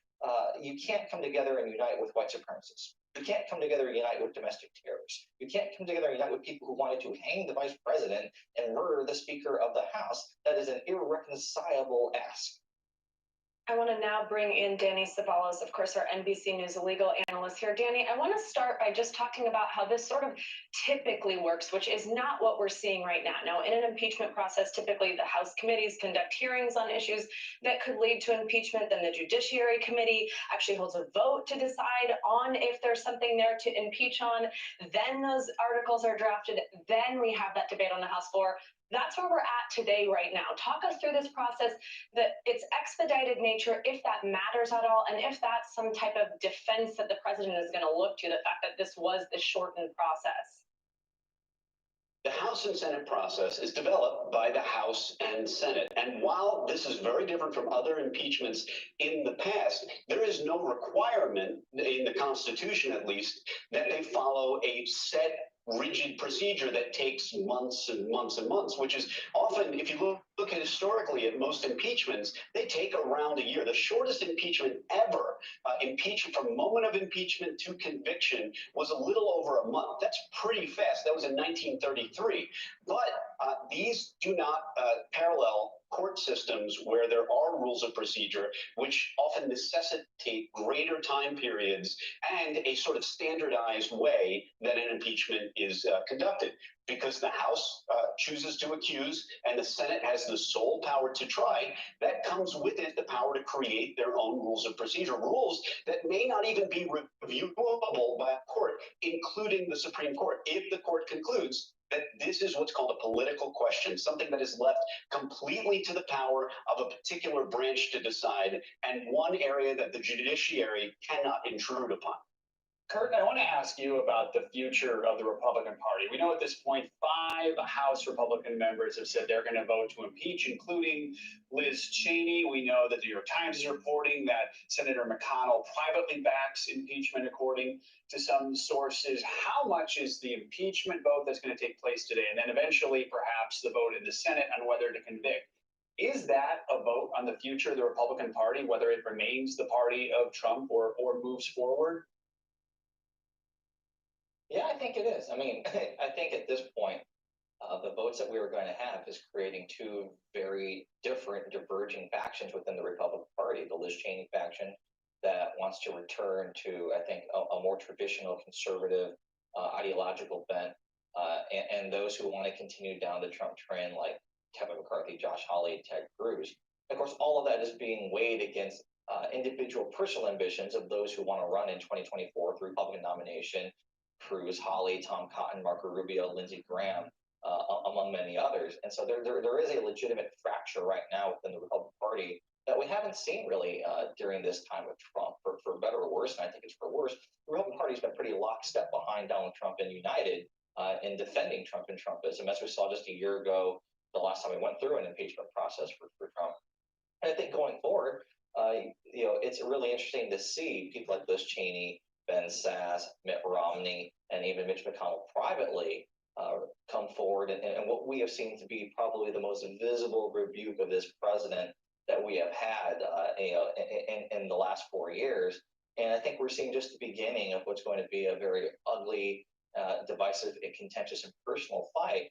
You can't come together and unite with white supremacists. You can't come together and unite with domestic terrorists. You can't come together and unite with people who wanted to hang the vice president and murder the Speaker of the House. That is an irreconcilable ask. I want to now bring in Danny Ceballos, of course, our NBC News legal analyst here. Danny, I want to start by just talking about how this sort of typically works, which is not what we're seeing right now. Now, in an impeachment process, typically the House committees conduct hearings on issues that could lead to impeachment. Then the Judiciary Committee actually holds a vote to decide on if there's something there to impeach on. Then those articles are drafted. Then we have that debate on the House floor. That's where we're at today, right now. Talk us through this process, that its expedited nature, if that matters at all, and if that's some type of defense that the president is going to look to, the fact that this was the shortened process. The House and Senate process is developed by the House and Senate. And while this is very different from other impeachments in the past, there is no requirement in the Constitution, at least, that they follow a set rigid procedure that takes months and months and months, which is often, if you look at historically at most impeachments, they take around a year. The shortest impeachment ever, impeachment from moment of impeachment to conviction, was a little over a month. That's pretty fast. That was in 1933. But these do not parallel court systems where there are rules of procedure, which often necessitate greater time periods and a sort of standardized way that an impeachment is conducted. Because the House chooses to accuse and the Senate has the sole power to try, that comes with it the power to create their own rules of procedure, rules that may not even be reviewable by a court, including the Supreme Court, if the court concludes that this is what's called a political question, something that is left completely to the power of a particular branch to decide, and one area that the judiciary cannot intrude upon. Kurt, I want to ask you about the future of the Republican Party. We know at this point 5 House Republican members have said they're going to vote to impeach, including Liz Cheney. We know that the New York Times is reporting that Senator McConnell privately backs impeachment, according to some sources. How much is the impeachment vote that's going to take place today, and then eventually perhaps the vote in the Senate on whether to convict? Is that a vote on the future of the Republican Party, whether it remains the party of Trump or moves forward? Yeah, I think it is. I mean, I think at this point, the votes that we are going to have is creating 2 very different, diverging factions within the Republican Party. The Liz Cheney faction that wants to return to, I think, a more traditional conservative ideological bent, and those who want to continue down the Trump trend, like Kevin McCarthy, Josh Hawley, Ted Cruz. Of course, all of that is being weighed against individual personal ambitions of those who want to run in 2024 for the Republican nomination. Cruz, Hawley, Tom Cotton, Marco Rubio, Lindsey Graham, among many others. And so there is a legitimate fracture right now within the Republican Party that we haven't seen really during this time with Trump, for better or worse, and I think it's for worse. The Republican Party has been pretty lockstep behind Donald Trump and united in defending Trump and Trumpism, as we saw just a year ago, the last time we went through an impeachment process for Trump. And I think going forward, it's really interesting to see people like Liz Cheney, Ben Sasse, Mitt Romney, and even Mitch McConnell privately come forward and what we have seen to be probably the most visible rebuke of this president that we have had in the last 4 years. And I think we're seeing just the beginning of what's going to be a very ugly, divisive, and contentious and personal fight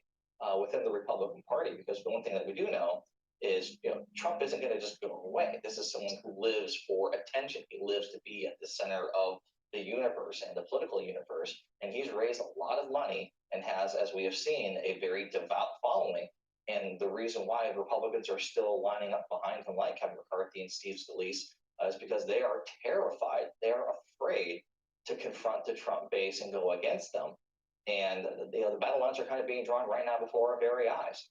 within the Republican Party. Because the one thing that we do know is, Trump isn't going to just go away. This is someone who lives for attention. He lives to be at the center of the universe and the political universe. And he's raised a lot of money and has, as we have seen, a very devout following. And the reason why Republicans are still lining up behind him, like Kevin McCarthy and Steve Scalise, is because they are terrified. They are afraid to confront the Trump base and go against them. And the battle lines are kind of being drawn right now before our very eyes.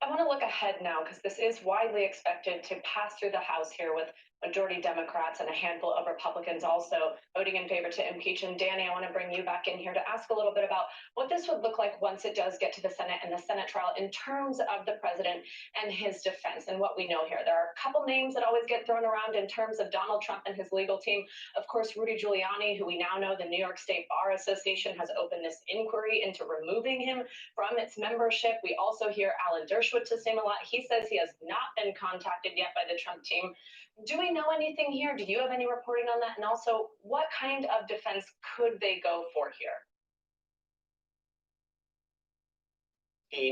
I want to look ahead now, because this is widely expected to pass through the House here with majority Democrats and a handful of Republicans also voting in favor to impeach. And Danny, I want to bring you back in here to ask a little bit about what this would look like once it does get to the Senate and the Senate trial in terms of the president and his defense and what we know here. There are a couple names that always get thrown around in terms of Donald Trump and his legal team. Of course, Rudy Giuliani, who we now know the New York State Bar Association has opened this inquiry into removing him from its membership. We also hear Alan Dershowitz name a lot. He says he has not been contacted yet by the Trump team. Do we know anything here? Do you have any reporting on that? And also, what kind of defense could they go for here?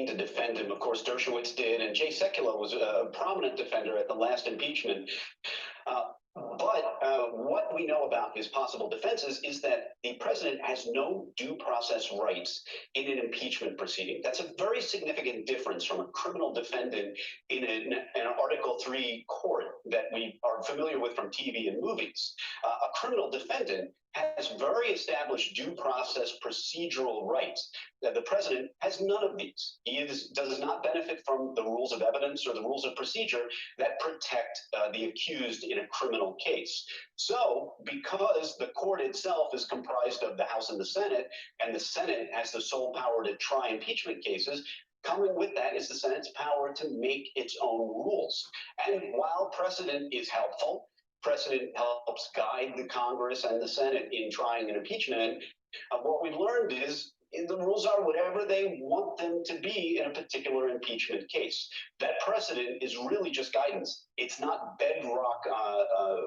To defend him, of course, Dershowitz did, and Jay Sekulow was a prominent defender at the last impeachment. But what we know about his possible defenses is that the president has no due process rights in an impeachment proceeding. That's a very significant difference from a criminal defendant in an Article 3 court that we are familiar with from TV and movies. A criminal defendant has very established due process procedural rights. The president has none of these. He does not benefit from the rules of evidence or the rules of procedure that protect the accused in a criminal case. So, because the court itself is comprised of the House and the Senate has the sole power to try impeachment cases, coming with that is the Senate's power to make its own rules. And while precedent is helpful, precedent helps guide the Congress and the Senate in trying an impeachment. What we've learned is the rules are whatever they want them to be in a particular impeachment case. That precedent is really just guidance. It's not bedrock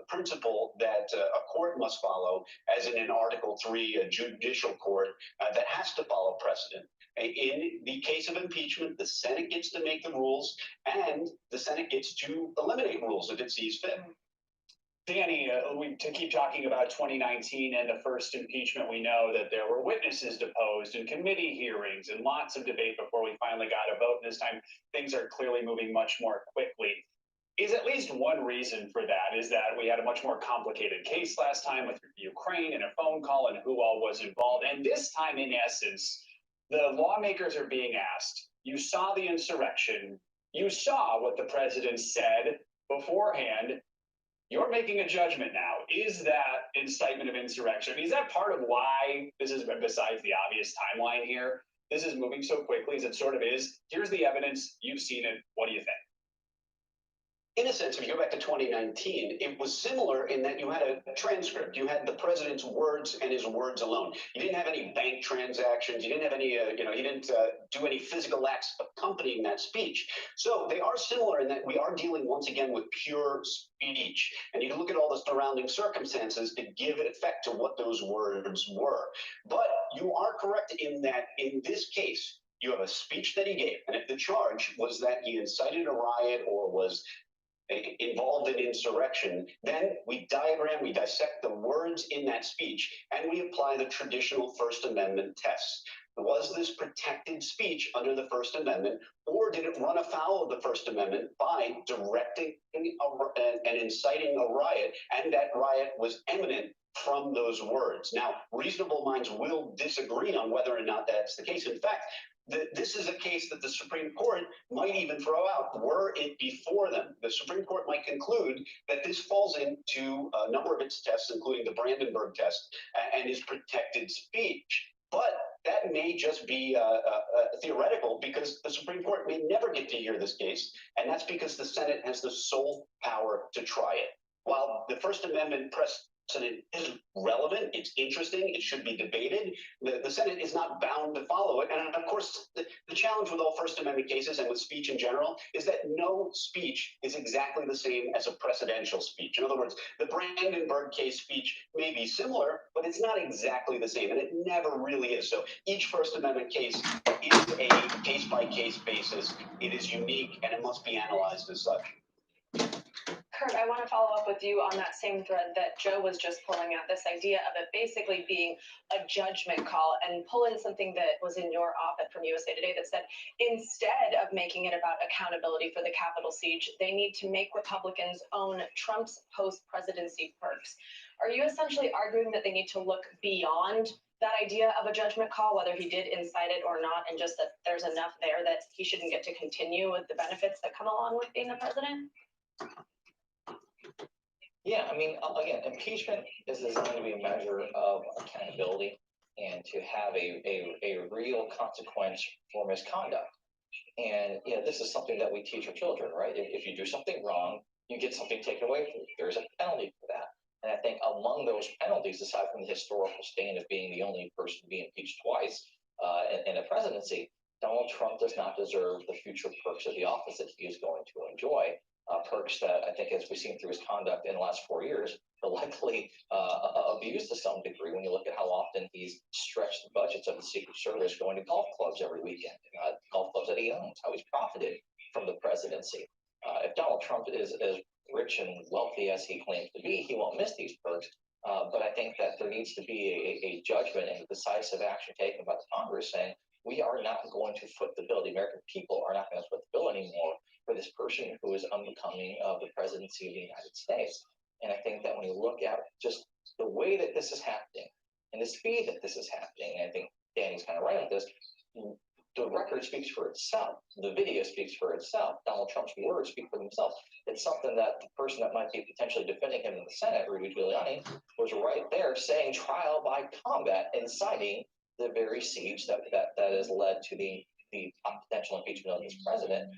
principle that a court must follow, as in an Article 3, a judicial court that has to follow precedent. In the case of impeachment, the Senate gets to make the rules, and the Senate gets to eliminate rules if it sees fit. Danny, to keep talking about 2019 and the first impeachment, we know that there were witnesses deposed and committee hearings and lots of debate before we finally got a vote. This time, things are clearly moving much more quickly. Is at least one reason for that is that we had a much more complicated case last time with Ukraine and a phone call and who all was involved. And this time, in essence, the lawmakers are being asked, you saw the insurrection, you saw what the president said beforehand, you're making a judgment now. Is that incitement of insurrection? Is that part of why this is, besides the obvious timeline here, this is moving so quickly as it sort of is? Here's the evidence. You've seen it. What do you think? In a sense, if you go back to 2019, it was similar in that you had a transcript. You had the president's words and his words alone. You didn't have any bank transactions. You didn't have any, you didn't do any physical acts accompanying that speech. So they are similar in that we are dealing once again with pure speech. And you can look at all the surrounding circumstances to give effect to what those words were. But you are correct in that in this case, you have a speech that he gave. And if the charge was that he incited a riot or was involved in insurrection, then we dissect the words in that speech, and we apply the traditional First Amendment tests. Was this protected speech under the First Amendment, or did it run afoul of the First Amendment by directing and inciting a riot, and that riot was eminent from those words? Now, reasonable minds will disagree on whether or not that's the case. In fact, this is a case that the Supreme Court might even throw out were it before them. The Supreme Court might conclude that this falls into a number of its tests, including the Brandenburg test, and is protected speech. But that may just be theoretical, because the Supreme Court may never get to hear this case, and that's because the Senate has the sole power to try it. While the First Amendment precedent is relevant, it's interesting, it should be debated, the Senate is not bound to follow it. And of course, the challenge with all First Amendment cases and with speech in general is that no speech is exactly the same as a presidential speech. In other words, the Brandenburg case speech may be similar, but it's not exactly the same, and it never really is. So each First Amendment case is a case-by-case basis. It is unique, and it must be analyzed as such. Kurt, I want to follow up with you on that same thread that Joe was just pulling out, this idea of it basically being a judgment call, and pull in something that was in your op-ed from USA Today that said, instead of making it about accountability for the Capitol siege, they need to make Republicans own Trump's post-presidency perks. Are you essentially arguing that they need to look beyond that idea of a judgment call, whether he did incite it or not, and just that there's enough there that he shouldn't get to continue with the benefits that come along with being the president? Yeah, I mean, again, impeachment is designed to be a measure of accountability and to have a real consequence for misconduct. And this is something that we teach our children, right? If you do something wrong, you get something taken away from you. There's a penalty for that. And I think among those penalties, aside from the historical stain of being the only person to be impeached twice in a presidency, Donald Trump does not deserve the future perks of the office that he is going to enjoy. Perks that I think, as we've seen through his conduct in the last 4 years, are likely abused to some degree when you look at how often he's stretched the budgets of the Secret Service going to golf clubs every weekend, golf clubs that he owns, how he's profited from the presidency. If Donald Trump is as rich and wealthy as he claims to be, he won't miss these perks. But I think that there needs to be a judgment and a decisive action taken by the Congress saying, we are not going to foot the bill. The American people are not going to foot the bill anymore for this person who is unbecoming of the presidency of the United States. And I think that when you look at just the way that this is happening and the speed that this is happening, I think Danny's kind of right with this, the record speaks for itself. The video speaks for itself. Donald Trump's words speak for themselves. It's something that the person that might be potentially defending him in the Senate, Rudy Giuliani, was right there saying trial by combat, inciting the very siege that has led to the potential impeachment of this president.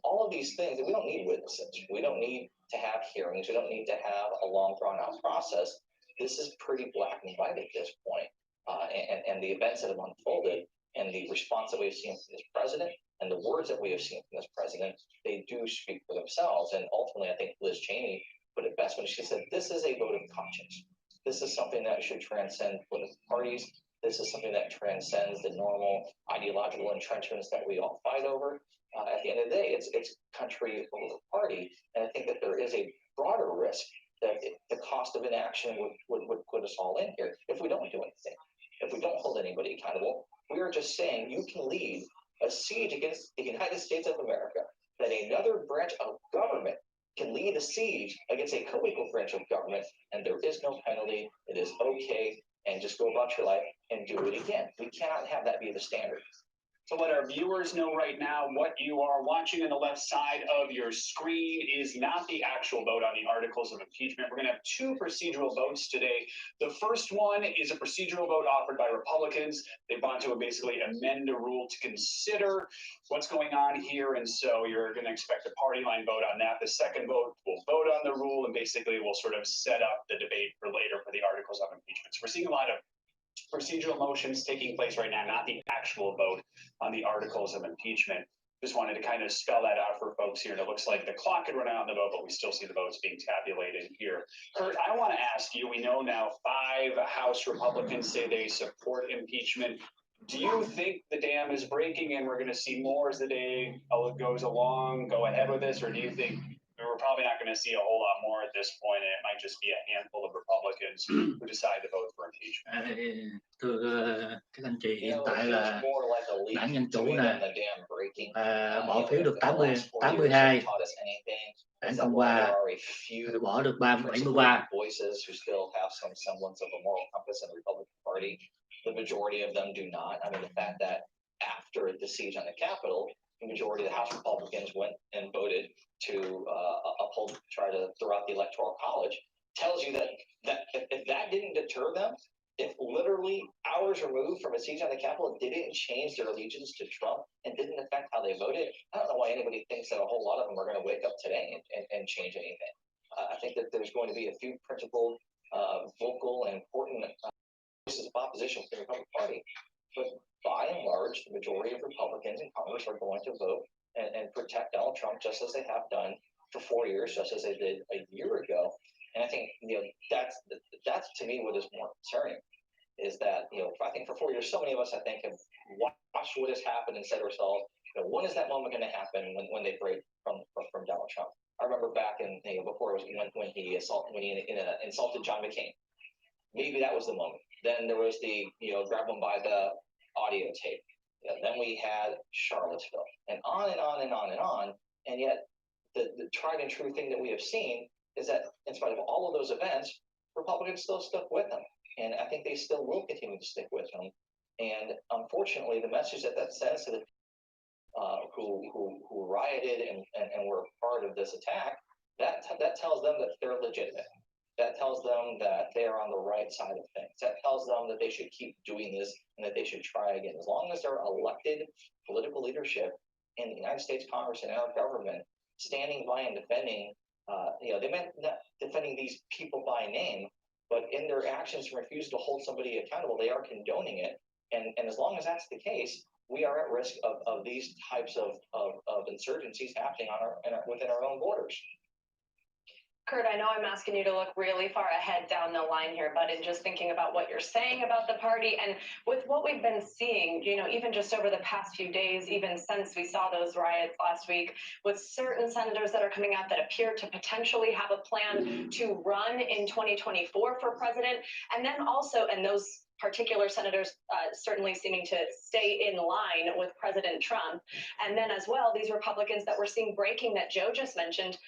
All of these things, we don't need witnesses. We don't need to have hearings. We don't need to have a long drawn out process. This is pretty black and white at this point. And the events that have unfolded and the response that we've seen from this president and the words that we have seen from this president, they do speak for themselves. And ultimately, I think Liz Cheney put it best when she said, this is a vote of conscience. This is something that should transcend political parties. This is something that transcends the normal ideological entrenchments that we all fight over. At the end of the day, it's country over party. And I think that there is a broader risk that the cost of inaction would put us all in here if we don't do anything. If we don't hold anybody accountable, we are just saying you can lead a siege against the United States of America, that another branch of government can lead a siege against a co-equal branch of government, and there is no penalty. It is okay, and just go about your life and do it again. We cannot have that be the standard. To let our viewers know right now, what you are watching on the left side of your screen is not the actual vote on the articles of impeachment. We're going to have two procedural votes today. The first one is a procedural vote offered by Republicans. They want to basically amend a rule to consider what's going on here. And so you're going to expect a party line vote on that. The second vote will vote on the rule and basically will sort of set up the debate for later for the articles of impeachment. So we're seeing a lot of procedural motions taking place right now, not the actual vote on the articles of impeachment. Just wanted to kind of spell that out for folks here. And it looks like the clock had run out on the vote, but we still see the votes being tabulated here. Kurt, I want to ask you, we know now 5 House Republicans say they support impeachment. Do you think the dam is breaking and we're going to see more as the day goes along? Go ahead with this, or do you think we're probably not going to see a whole lot more at this point, and it might just be a handful of Republicans who decide to vote for impeachment? Thưa các anh chị, hiện tại là đảng Dân Chủ nè, bỏ phiếu được 82, đảng Cộng Hòa bỏ được 73. The majority of them do not. I mean, the fact that after the siege on the Capitol, the majority of the House Republicans went and voted to try to throw out the Electoral College, tells you that if that didn't deter them, if literally hours removed from a siege on the Capitol didn't change their allegiance to Trump and didn't affect how they voted, I don't know why anybody thinks that a whole lot of them are going to wake up today and change anything. I think that there's going to be a few principled, vocal, and important voices of opposition for the Republican Party, but by and large, the majority of Republicans in Congress are going to vote and protect Donald Trump just as they have done for 4 years, just as they did a year ago. And I think that's to me what is more concerning is that I think for 4 years, so many of us I think have watched what has happened and said to ourselves, when is that moment going to happen when they break from Donald Trump? I remember back in before it was when he insulted John McCain. Maybe that was the moment. Then there was the grab him by the audio tape. Then we had Charlottesville, and on and on and on and on. And yet, the tried and true thing that we have seen is that in spite of all of those events, Republicans still stuck with them, and I think they still will continue to stick with them. And unfortunately, the message that sends to the who rioted and were part of this attack that tells them that they're legitimate. That tells them that they are on the right side of things. That tells them that they should keep doing this and that they should try again. As long as they're elected political leadership in the United States Congress and our government, standing by and defending, they meant not defending these people by name, but in their actions refuse to hold somebody accountable, they are condoning it. And as long as that's the case, we are at risk of these types of insurgencies happening within our own borders. Kurt, I know I'm asking you to look really far ahead down the line here, but in just thinking about what you're saying about the party and with what we've been seeing, even just over the past few days, even since we saw those riots last week, with certain senators that are coming out that appear to potentially have a plan to run in 2024 for president, and then also, and those particular senators certainly seeming to stay in line with President Trump. And then as well, these Republicans that we're seeing breaking that Joe just mentioned.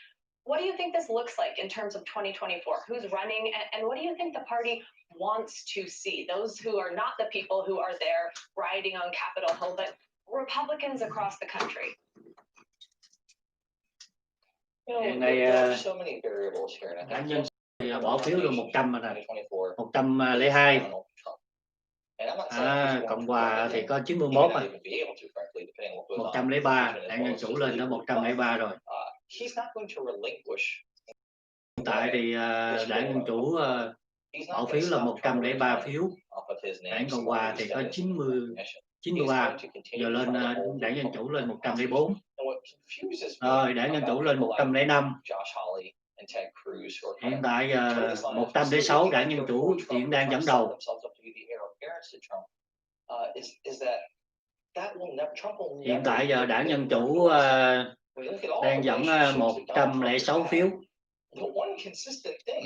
What do you think this looks like in terms of 2024? Who's running and what do you think the party wants to see? Those who are not the people who are there rioting on Capitol Hill, but Republicans across the country. There are so many variables here. Đảng Nhân bỏ phiếu được 100 rồi nè, 102. Cộng hòa thì có 91 à. 103, Đảng Dân Chủ lên tới 103 rồi. Hiện tại thì Đảng Dân Chủ bỏ phiếu là 103 phiếu, Đảng Cộng hòa thì có 93, giờ lên Đảng Dân Chủ lên 104, rồi Đảng Dân Chủ lên 105. Hiện tại 106 Đảng Dân Chủ hiện đang dẫn đầu. Hiện tại giờ Đảng Dân Chủ đang dẫn 106 phiếu.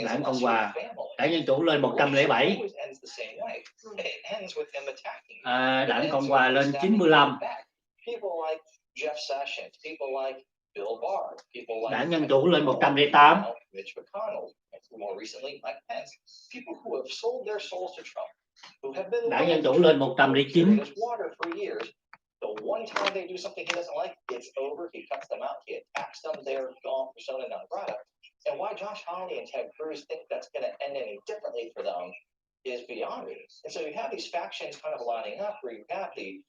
Đảng Cộng hòa, Đảng Dân Chủ lên 107. Đảng Cộng hòa lên 95. Đảng Dân Chủ lên 108. Đảng Dân Chủ lên 109. The one time they do something he doesn't like, it's over. He cuts them out. He attacks them. They're gone persona non grata. And why Josh Hawley and Ted Cruz think that's going to end any differently for them is beyond me. And so you have these factions kind of lining up where you have the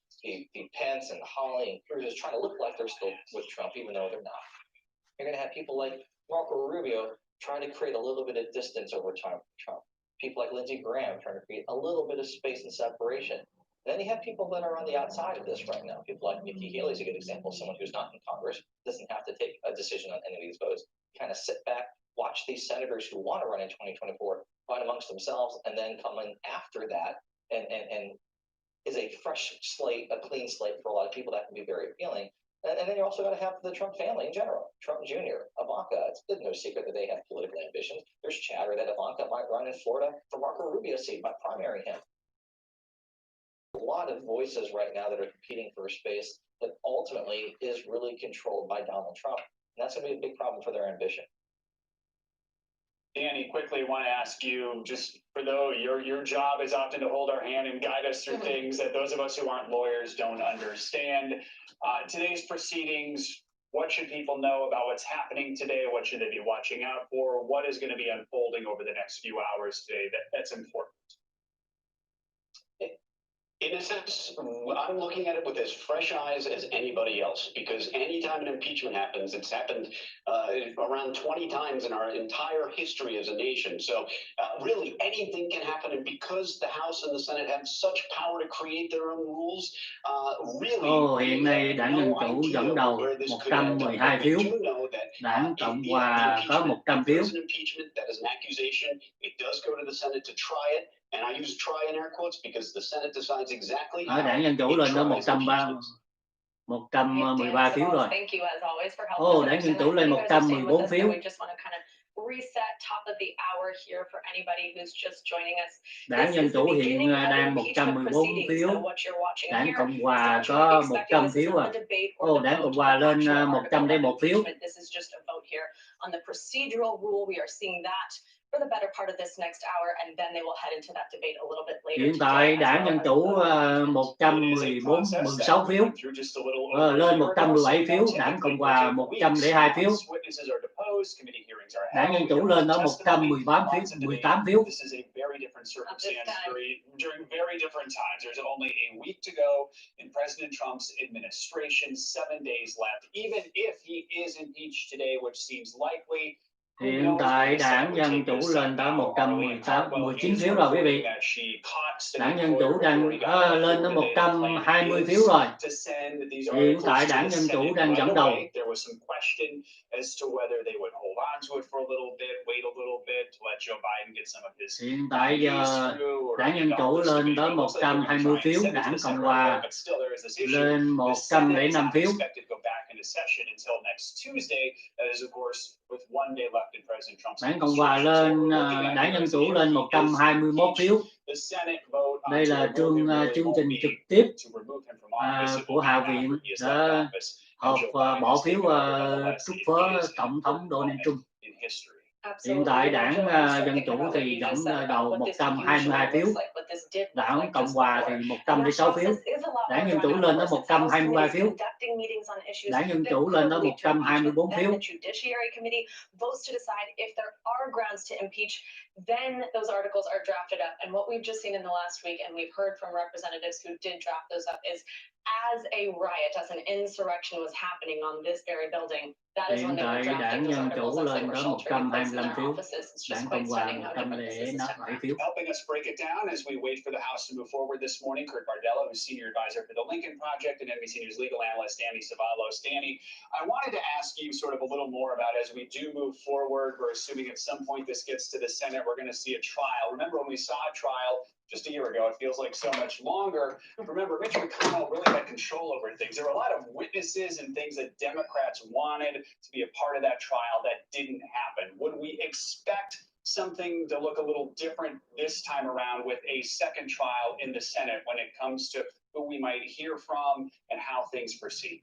Pence and Hawley and Cruz trying to look like they're still with Trump, even though they're not. You're going to have people like Marco Rubio trying to create a little bit of distance over time from Trump. People like Lindsey Graham trying to create a little bit of space and separation. Then you have people that are on the outside of this right now. People like Nikki Haley is a good example, someone who's not in Congress, doesn't have to take a decision on any of these votes, kind of sit back, watch these senators who want to run in 2024 fight amongst themselves, and then come in after that and is a fresh slate, a clean slate for a lot of people. That can be very appealing. And then you're also going to have the Trump family in general, Trump Jr., Ivanka. It's no secret that they have political ambitions. There's chatter that Ivanka might run in Florida for Marco Rubio's seat, might primary him. A lot of voices right now that are competing for a space that ultimately is really controlled by Donald Trump. And that's going to be a big problem for their ambition. Danny, quickly want to ask you, just for though your job is often to hold our hand and guide us through things that those of us who aren't lawyers don't understand. Today's proceedings, what should people know about what's happening today? What should they be watching out for? What is going to be unfolding over the next few hours today that's important? In a sense, I'm looking at it with as fresh eyes as anybody else, because anytime an impeachment happens, it's happened around 20 times in our entire history as a nation. So really anything can happen. And because the House and the Senate have such power to create their own rules, really... Hiện nay Đảng Dân Chủ dẫn đầu 112 phiếu, Đảng Cộng hòa có 100 phiếu. And I use try in air quotes because the Senate decides exactly. Đảng Dân Chủ lên tới 113 phiếu rồi. Đảng Dân Chủ lên 114 phiếu. Reset top of the hour here for anybody who's just joining us. Đảng Dân Chủ hiện đang 114 phiếu. Đảng Cộng hòa có 100 phiếu à. Đảng Cộng hòa lên 101 phiếu. This is just a vote here on the procedural rule. We are seeing that for the better part of this next hour, and then they will head into that debate a little bit later. Hiện tại Đảng Dân Chủ 116 phiếu, lên 117 phiếu, Đảng Cộng hòa 102 phiếu. Đảng Dân Chủ lên đó 18 phiếu. This is a very different circumstance during very different times. There's only a week to go in President Trump's administration, 7 days left. Even if he is impeached today, which seems likely, hiện tại Đảng Dân Chủ lên đó 19 phiếu rồi quý vị. Đảng Dân Chủ đang lên đó 120 phiếu rồi. Hiện tại Đảng Dân Chủ đang dẫn đầu. Hiện tại giờ Đảng Dân Chủ lên đó 120 phiếu, Đảng Cộng Hòa lên 105 phiếu. Đảng Cộng Hòa lên, Đảng Dân Chủ lên 121 phiếu. Đây là chương trình trực tiếp của Hạ viện đã họp bỏ phiếu trút phớ Tổng thống Donald Trump. Hiện tại Đảng Dân Chủ thì dẫn đầu 122 phiếu, Đảng Cộng Hòa thì 106 phiếu, Đảng Dân Chủ lên đó 123 phiếu, Đảng Dân Chủ lên đó 124 phiếu. Then those articles are drafted up. And what we've just seen in the last week, and we've heard from representatives who did draft those up, is as a riot, as an insurrection was happening on this very building, that is when they were drafting those articles as they were sheltering in place in their offices. It's just quite stunning how different this is this time around. Helping us break it down as we wait for the House to move forward this morning, Kurt Bardella, who's senior advisor for the Lincoln Project, and NBC News legal analyst Danny Savalos. Danny, I wanted to ask you sort of a little more about, as we do move forward, we're assuming at some point this gets to the Senate, we're going to see a trial. Remember when we saw a trial just a year ago, it feels like so much longer. Remember, Mitch McConnell really had control over things. There were a lot of witnesses and things that Democrats wanted to be a part of that trial that didn't happen. Would we expect something to look a little different this time around with a second trial in the Senate when it comes to who we might hear from and how things proceed?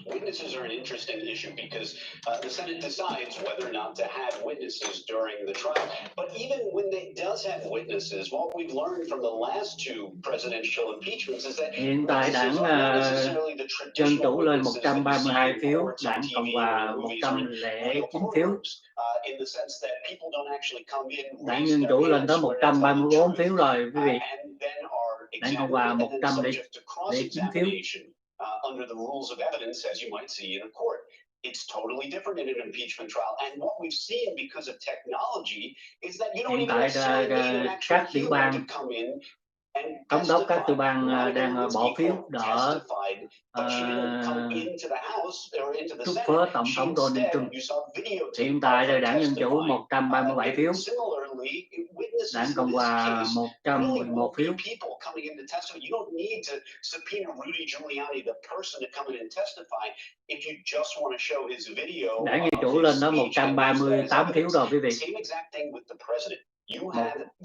Witnesses are an interesting issue because the Senate decides whether or not to have witnesses during the trial. But even when it does have witnesses, what we've learned from the last two presidential impeachments is that hiện tại Đảng Dân Chủ lên 132 phiếu, Đảng Cộng Hòa 109 phiếu. Đảng Dân Chủ lên tới 134 phiếu rồi quý vị. Đảng Cộng Hòa 109 phiếu. Under the rules of evidence, as you might see in a court. It's totally different in an impeachment trial. And what we've seen because of technology is that you don't even necessarily need an actual human to come in and Thống đốc các tiểu bang đang bỏ phiếu đỡ trút phớ Tổng thống Donald Trump. Hiện tại là Đảng Dân Chủ 137 phiếu, Đảng Cộng Hòa 111 phiếu. Đảng Dân Chủ lên đó 138 phiếu rồi quý vị.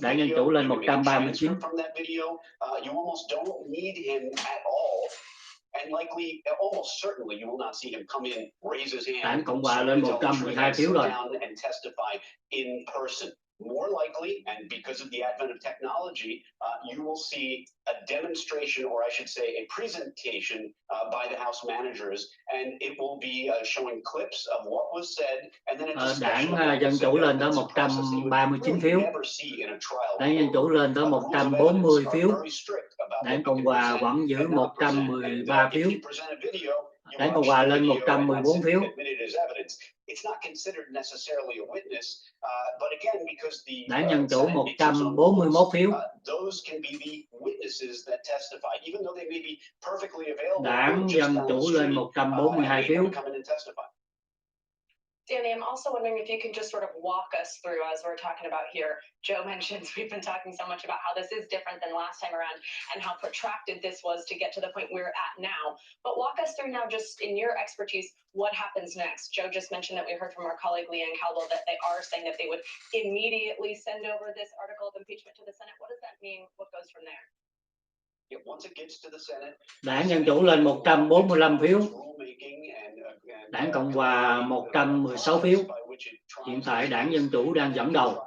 Đảng Dân Chủ lên 139. Đảng Cộng Hòa lên 112 phiếu rồi. More likely, and because of the advent of technology, you will see a demonstration, or I should say a presentation by the House managers, and it will be showing clips of what was said, and then a discussion. Đảng Dân Chủ lên đó 139 phiếu, Đảng Dân Chủ lên đó 140 phiếu, Đảng Cộng Hòa vẫn giữ 113 phiếu, Đảng Cộng Hòa lên 114 phiếu. Đảng Dân Chủ 141 phiếu. Đảng Dân Chủ lên 142 phiếu. Danny, I'm also wondering if you can just sort of walk us through, as we're talking about here. Joe mentions we've been talking so much about how this is different than last time around and how protracted this was to get to the point we're at now. But walk us through now, just in your expertise, what happens next? Joe just mentioned that we heard from our colleague Leanne Caldwell that they are saying that they would immediately send over this article of impeachment to the Senate. What does that mean? What goes from there? Đảng Dân Chủ lên 145 phiếu, Đảng Cộng Hòa 116 phiếu. Hiện tại Đảng Dân Chủ đang dẫn đầu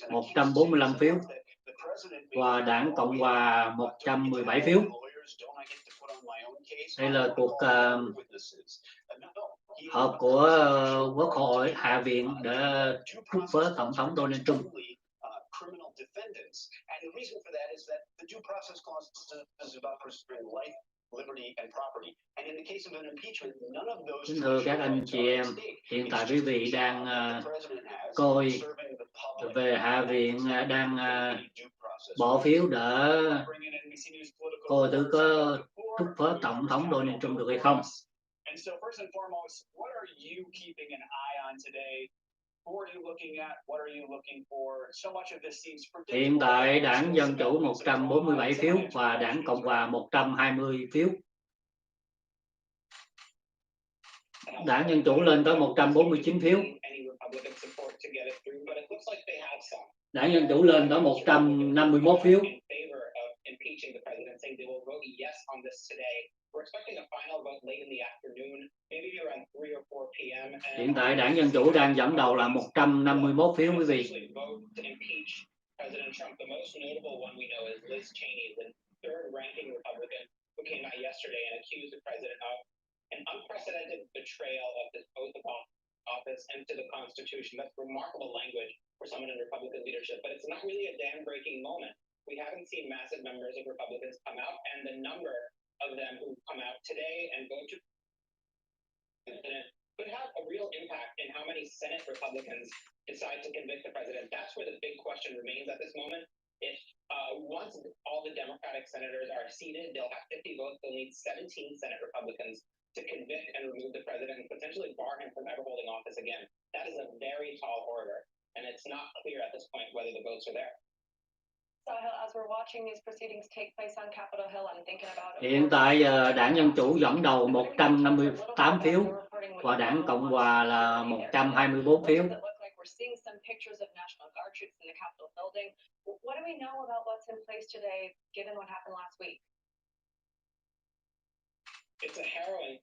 145 phiếu và Đảng Cộng Hòa 117 phiếu. Đây là cuộc họp của Quốc hội, Hạ viện để trút phớ Tổng thống Donald Trump. Criminal defendants. And the reason for that is that the due process clause is about preserving life, liberty, and property. And in the case of an impeachment, none of those. Kính thưa các anh chị em, hiện tại quý vị đang coi về Hạ viện đang bỏ phiếu để coi thử có trút phớ Tổng thống Donald Trump được hay không. And so first and foremost, what are you keeping an eye on today? Who are you looking at? What are you looking for? So much of this seems predictable. Hiện tại Đảng Dân Chủ 147 phiếu và Đảng Cộng hòa 120 phiếu. Đảng Dân Chủ lên tới 149 phiếu. Đảng Dân Chủ lên tới 151 phiếu. Hiện tại Đảng Dân Chủ đang dẫn đầu là 151 phiếu quý vị. President Trump, the most notable one we know is Liz Cheney, the third-ranking Republican who came out yesterday and accused the president of an unprecedented betrayal of his oath of office and to the Constitution. That's remarkable language for someone in Republican leadership, but it's not really a dam-breaking moment. We haven't seen massive numbers of Republicans come out, and the number of them who come out today and vote to president could have a real impact in how many Senate Republicans decide to convict the president. That's where the big question remains at this moment. If once all the Democratic senators are seated, they'll have 50 votes. They'll need 17 Senate Republicans to convict and remove the president and potentially bar him from ever holding office again. That is a very tall order, and it's not clear at this point whether the votes are there. Hiện tại Đảng Dân Chủ dẫn đầu 158 phiếu và Đảng Cộng hòa là 124 phiếu. It's a harrowing.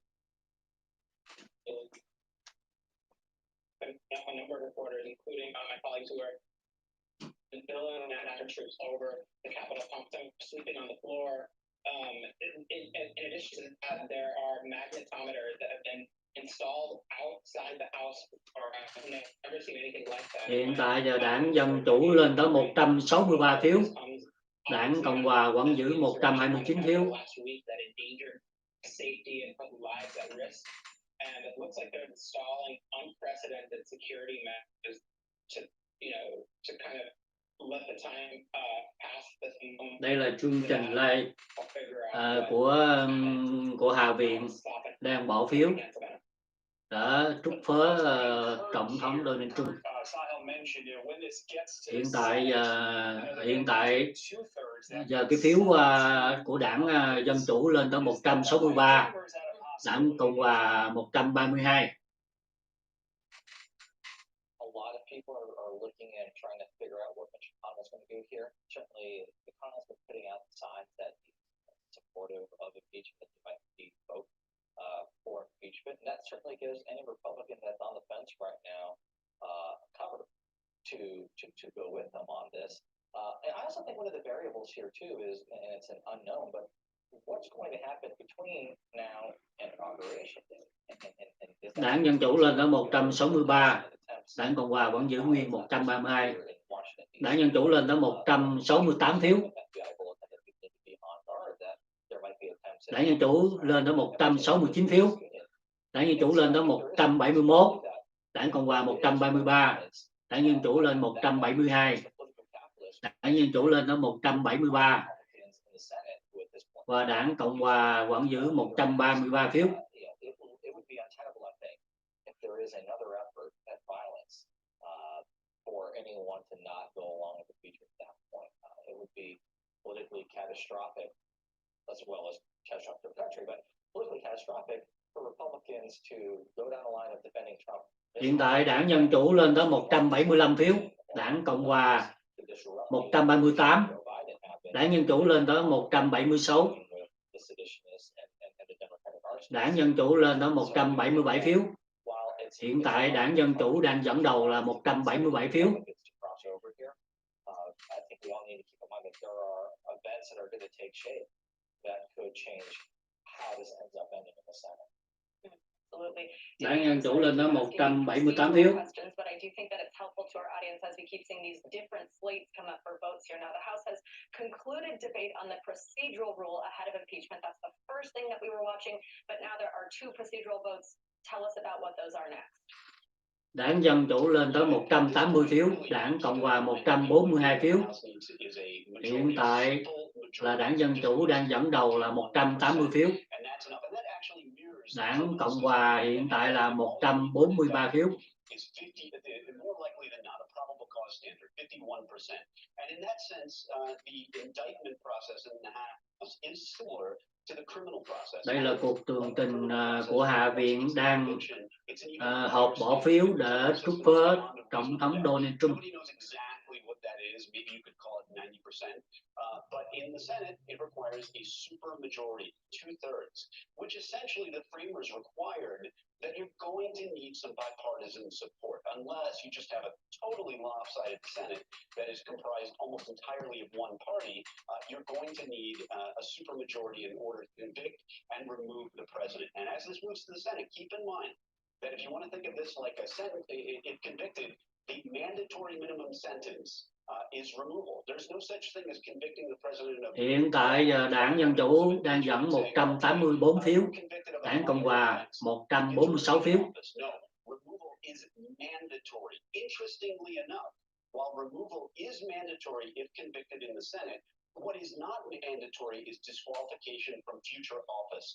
A number of reporters, including my colleagues who are filling NATO troops over the Capitol complex, sleeping on the floor. In addition to that, there are magnetometers that have been installed outside the house, or I've never seen anything like that. Hiện tại giờ Đảng Dân Chủ lên tới 163 phiếu, Đảng Cộng hòa vẫn giữ 129 phiếu. Safety and put lives at risk, and it looks like they're installing unprecedented security measures to, to kind of let the time pass this moment. Đây là chương trình live của Hạ viện đang bỏ phiếu đã trút phớ Tổng thống Donald Trump. Hiện tại giờ cái phiếu của Đảng Dân Chủ lên tới 163, Đảng Cộng hòa 132. People are looking and trying to figure out what Mitch McConnell's going to do here. Certainly, McConnell's been putting out signs that he's supportive of impeachment. He might be vote for impeachment, and that certainly gives any Republican that's on the fence right now cover to go with them on this. And I also think one of the variables here too is, and it's an unknown, but what's going to happen between now and inauguration? Đảng Dân Chủ lên tới 163, Đảng Cộng hòa vẫn giữ nguyên 132. Đảng Dân Chủ lên tới 168 phiếu. Đảng Dân Chủ lên tới 169 phiếu. Đảng Dân Chủ lên tới 171. Đảng Cộng hòa 133. Đảng Dân Chủ lên 172. Đảng Dân Chủ lên tới 173. Và Đảng Cộng hòa vẫn giữ 133 phiếu. Is another effort at violence for anyone to not go along with the future at that point. It would be politically catastrophic as well as catastrophic for the country, but politically catastrophic for Republicans to go down the line of defending Trump. Hiện tại Đảng Dân Chủ lên tới 175 phiếu, Đảng Cộng hòa 138, Đảng Dân Chủ lên tới 176, Đảng Dân Chủ lên tới 177 phiếu. Hiện tại Đảng Dân Chủ đang dẫn đầu là 177 phiếu. Đảng Dân Chủ lên tới 178 phiếu. But I do think that it's helpful to our audience as we keep seeing these different slates come up for votes here. Now, the House has concluded debate on the procedural rule ahead of impeachment. That's the first thing that we were watching, but now there are two procedural votes. Tell us about what those are next. Đảng Dân Chủ lên tới 180 phiếu, Đảng Cộng Hòa 142 phiếu. Hiện tại là Đảng Dân Chủ đang dẫn đầu là 180 phiếu. Đảng Cộng Hòa hiện tại là 143 phiếu. Đây là cuộc tường trình của Hạ viện đang họp bỏ phiếu để trút phớ Tổng thống Donald Trump. But in the Senate, it requires a supermajority, 2/3, which essentially the framers required that you're going to need some bipartisan support, unless you just have a totally lopsided Senate that is comprised almost entirely of one party. You're going to need a supermajority in order to convict and remove the president. And as this moves to the Senate, keep in mind that if you want to think of this like a Senate, it convicted, the mandatory minimum sentence is removal. There's no such thing as convicting the president of. Hiện tại giờ Đảng Dân Chủ đang dẫn 184 phiếu, Đảng Cộng Hòa 146 phiếu. Removal is mandatory. Interestingly enough, while removal is mandatory if convicted in the Senate, what is not mandatory is disqualification from future office.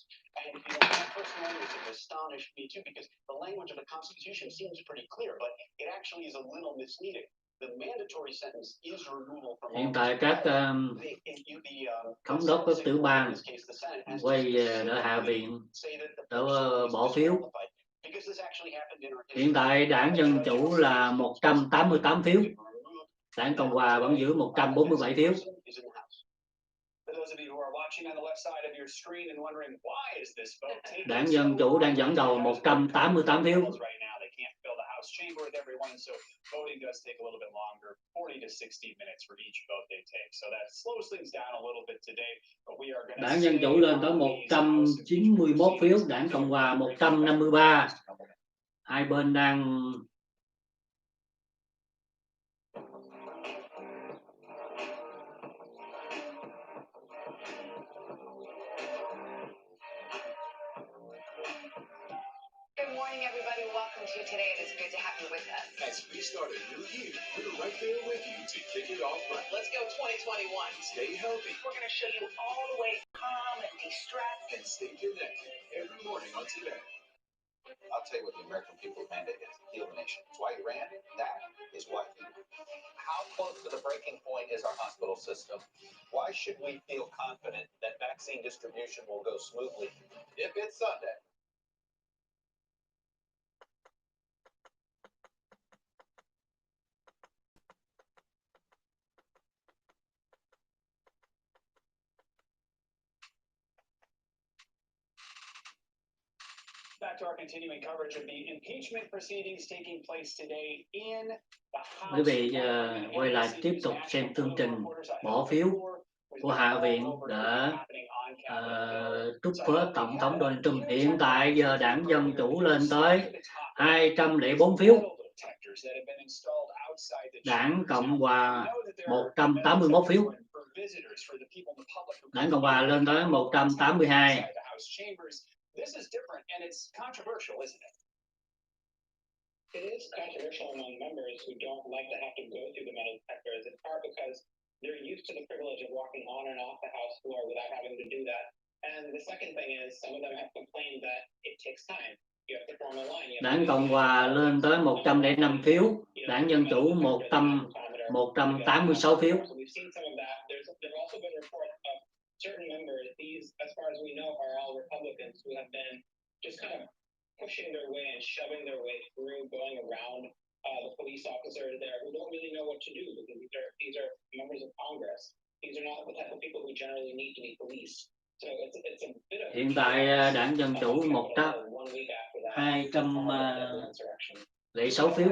And that personally has astonished me too, because the language of the Constitution seems pretty clear, but it actually is a little misleading. The mandatory sentence is removal from office. Hiện tại các thống đốc các tiểu bang quay về để Hạ viện để bỏ phiếu. Hiện tại Đảng Dân Chủ là 188 phiếu, Đảng Cộng Hòa vẫn giữ 147 phiếu. Đảng Dân Chủ đang dẫn đầu 188 phiếu. Chamber with everyone, so voting does take a little bit longer, 40 to 60 minutes for each vote they take. So that slows things down a little bit today, but we are going to. Đảng Dân Chủ lên tới 191 phiếu, Đảng Cộng Hòa 153. Hai bên đang Good morning, everybody. Welcome to today. It is good to have you with us. As we start a new year, we're right there with you to kick it off right. Let's go 2021. Stay healthy. We're going to show you all the ways to calm and de-stress. And stay connected every morning on Today. I'll tell you what the American people's mandate is: heal the nation. It's why you ran. That is why you. How close to the breaking point is our hospital system? Why should we feel confident that vaccine distribution will go smoothly if it's Sunday? Back to our continuing coverage of the impeachment proceedings taking place today in the House. Quý vị quay lại tiếp tục xem chương trình bỏ phiếu của Hạ viện để trút phớ Tổng thống Donald Trump. Hiện tại giờ Đảng Dân Chủ lên tới 204 phiếu, Đảng Cộng Hòa 181 phiếu, Đảng Cộng Hòa lên tới 182. This is different, and it's controversial, isn't it? It is controversial among members who don't like to have to go through the metal detectors, in part because they're used to the privilege of walking on and off the House floor without having to do that. And the second thing is, some of them have complained that it takes time. You have to form a line. Đảng Cộng Hòa lên tới 105 phiếu, Đảng Dân Chủ 186 phiếu. We've seen some of that. There's also been reports of certain members, these, as far as we know, are all Republicans who have been just kind of pushing their way and shoving their way through, going around the police officers there who don't really know what to do, because these are members of Congress. These are not the type of people who generally need to be policed. So it's a bit of. Hiện tại Đảng Dân Chủ 206 phiếu,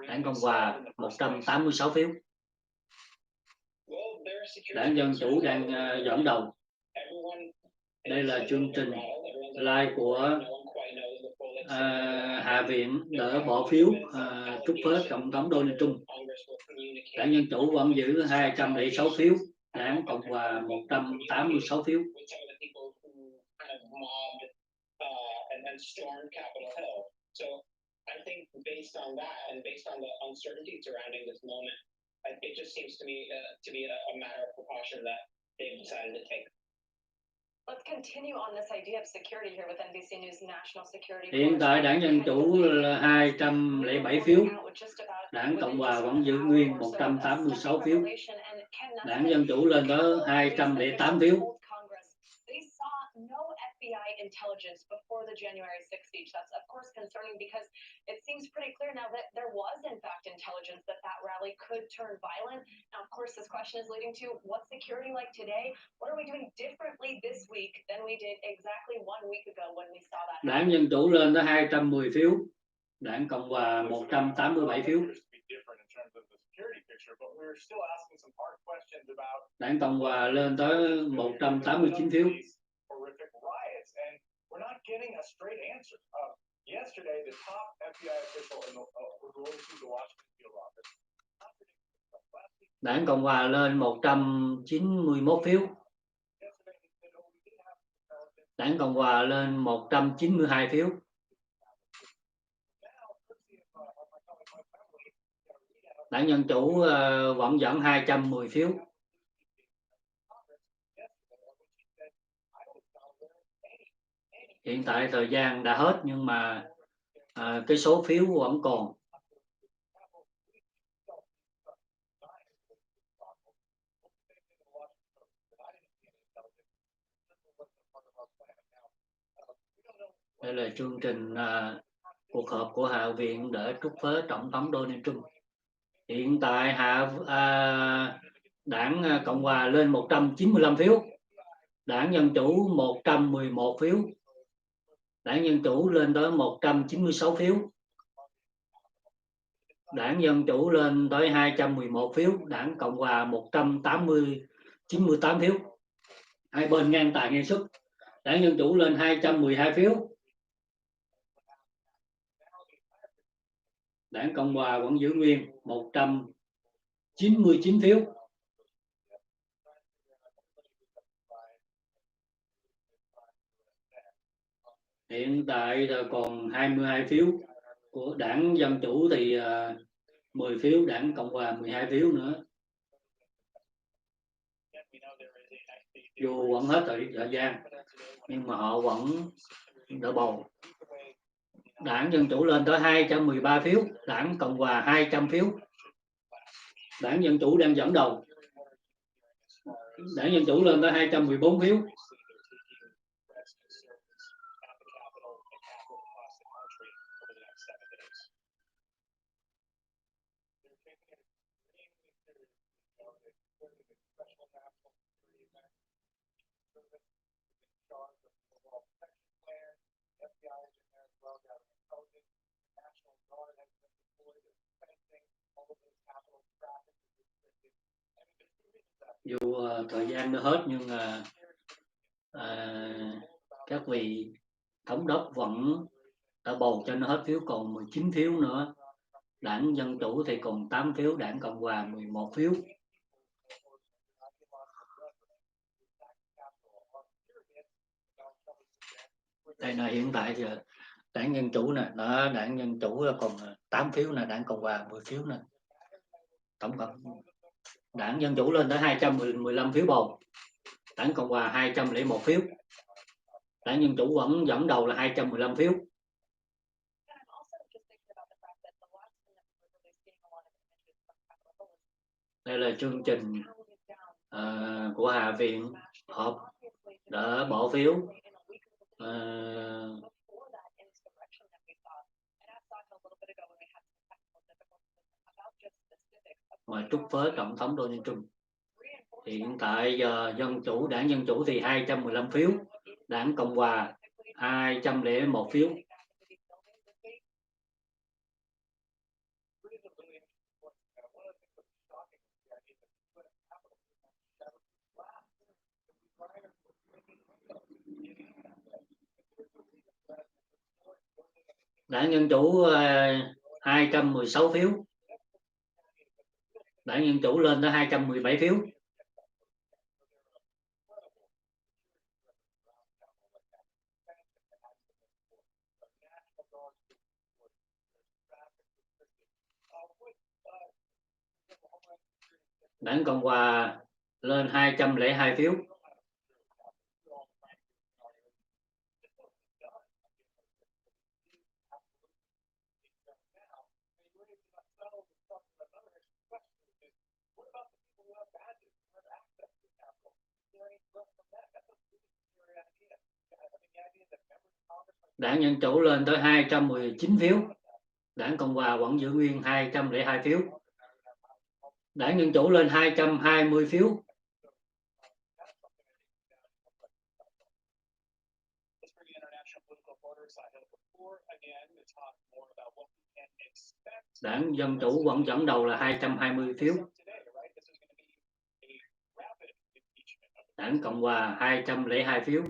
Đảng Cộng Hòa 186 phiếu. Đảng Dân Chủ đang dẫn đầu. Đây là chương trình live của Hạ viện đỡ bỏ phiếu trút phớt Tổng thống Donald Trump. Đảng Dân Chủ vẫn giữ 206 phiếu, Đảng Cộng Hòa 186 phiếu. I think based on that and based on the uncertainty surrounding this moment, it just seems to me to be a matter of precaution that they've decided to take. Let's continue on this idea of security here with NBC News National Security. Hiện tại Đảng Dân Chủ là 207 phiếu, Đảng Cộng Hòa vẫn giữ nguyên 186 phiếu. Đảng Dân Chủ lên tới 208 phiếu. No FBI intelligence before the January 6th speech. That's of course concerning because it seems pretty clear now that there was in fact intelligence that that rally could turn violent. Now, of course, this question is leading to what's security like today? What are we doing differently this week than we did exactly 1 week ago when we saw that? Đảng Dân Chủ lên tới 210 phiếu, Đảng Cộng Hòa 187 phiếu. Đảng Cộng Hòa lên tới 189 phiếu. We're not getting a straight answer. Yesterday, the top FBI official was going to the Washington field office. Đảng Cộng Hòa lên 191 phiếu. Đảng Cộng Hòa lên 192 phiếu. Đảng Dân Chủ vẫn dẫn 210 phiếu. Hiện tại thời gian đã hết nhưng mà cái số phiếu vẫn còn. Đây là chương trình cuộc họp của Hạ viện để trút phớ Tổng thống Donald Trump. Hiện tại Đảng Cộng Hòa lên 195 phiếu, Đảng Dân Chủ 111 phiếu, Đảng Dân Chủ lên tới 196 phiếu, Đảng Dân Chủ lên tới 211 phiếu, Đảng Cộng Hòa 198 phiếu. Hai bên ngang tài ngang sức. Đảng Dân Chủ lên 212 phiếu, Đảng Cộng Hòa vẫn giữ nguyên 199 phiếu. Hiện tại là còn 22 phiếu của Đảng Dân Chủ thì 10 phiếu, Đảng Cộng Hòa 12 phiếu nữa. Dù vẫn hết thời gian nhưng mà họ vẫn đỡ bầu. Đảng Dân Chủ lên tới 213 phiếu, Đảng Cộng Hòa 200 phiếu. Đảng Dân Chủ đang dẫn đầu. Đảng Dân Chủ lên tới 214 phiếu. Dù thời gian đã hết nhưng các vị thống đốc vẫn đã bầu cho nó hết phiếu, còn 19 phiếu nữa. Đảng Dân Chủ thì còn 8 phiếu, Đảng Cộng Hòa 11 phiếu. Đây là hiện tại thì Đảng Dân Chủ nè, đó, Đảng Dân Chủ là còn 8 phiếu nè, Đảng Cộng Hòa 10 phiếu nè. Tổng cộng Đảng Dân Chủ lên tới 215 phiếu bầu, Đảng Cộng Hòa 201 phiếu. Đảng Dân Chủ vẫn dẫn đầu là 215 phiếu. Đây là chương trình của Hạ viện họp để bỏ phiếu mà trút phớ Tổng thống Donald Trump. Hiện tại giờ Đảng Dân Chủ thì 215 phiếu, Đảng Cộng Hòa 201 phiếu. Đảng Dân Chủ 216 phiếu. Đảng Dân Chủ lên tới 217 phiếu. Đảng Cộng Hòa lên 202 phiếu. Đảng Dân Chủ lên tới 219 phiếu. Đảng Cộng Hòa vẫn giữ nguyên 202 phiếu. Đảng Dân Chủ lên 220 phiếu. Đảng Dân Chủ vẫn dẫn đầu là 220 phiếu. Đảng Cộng Hòa 202 phiếu.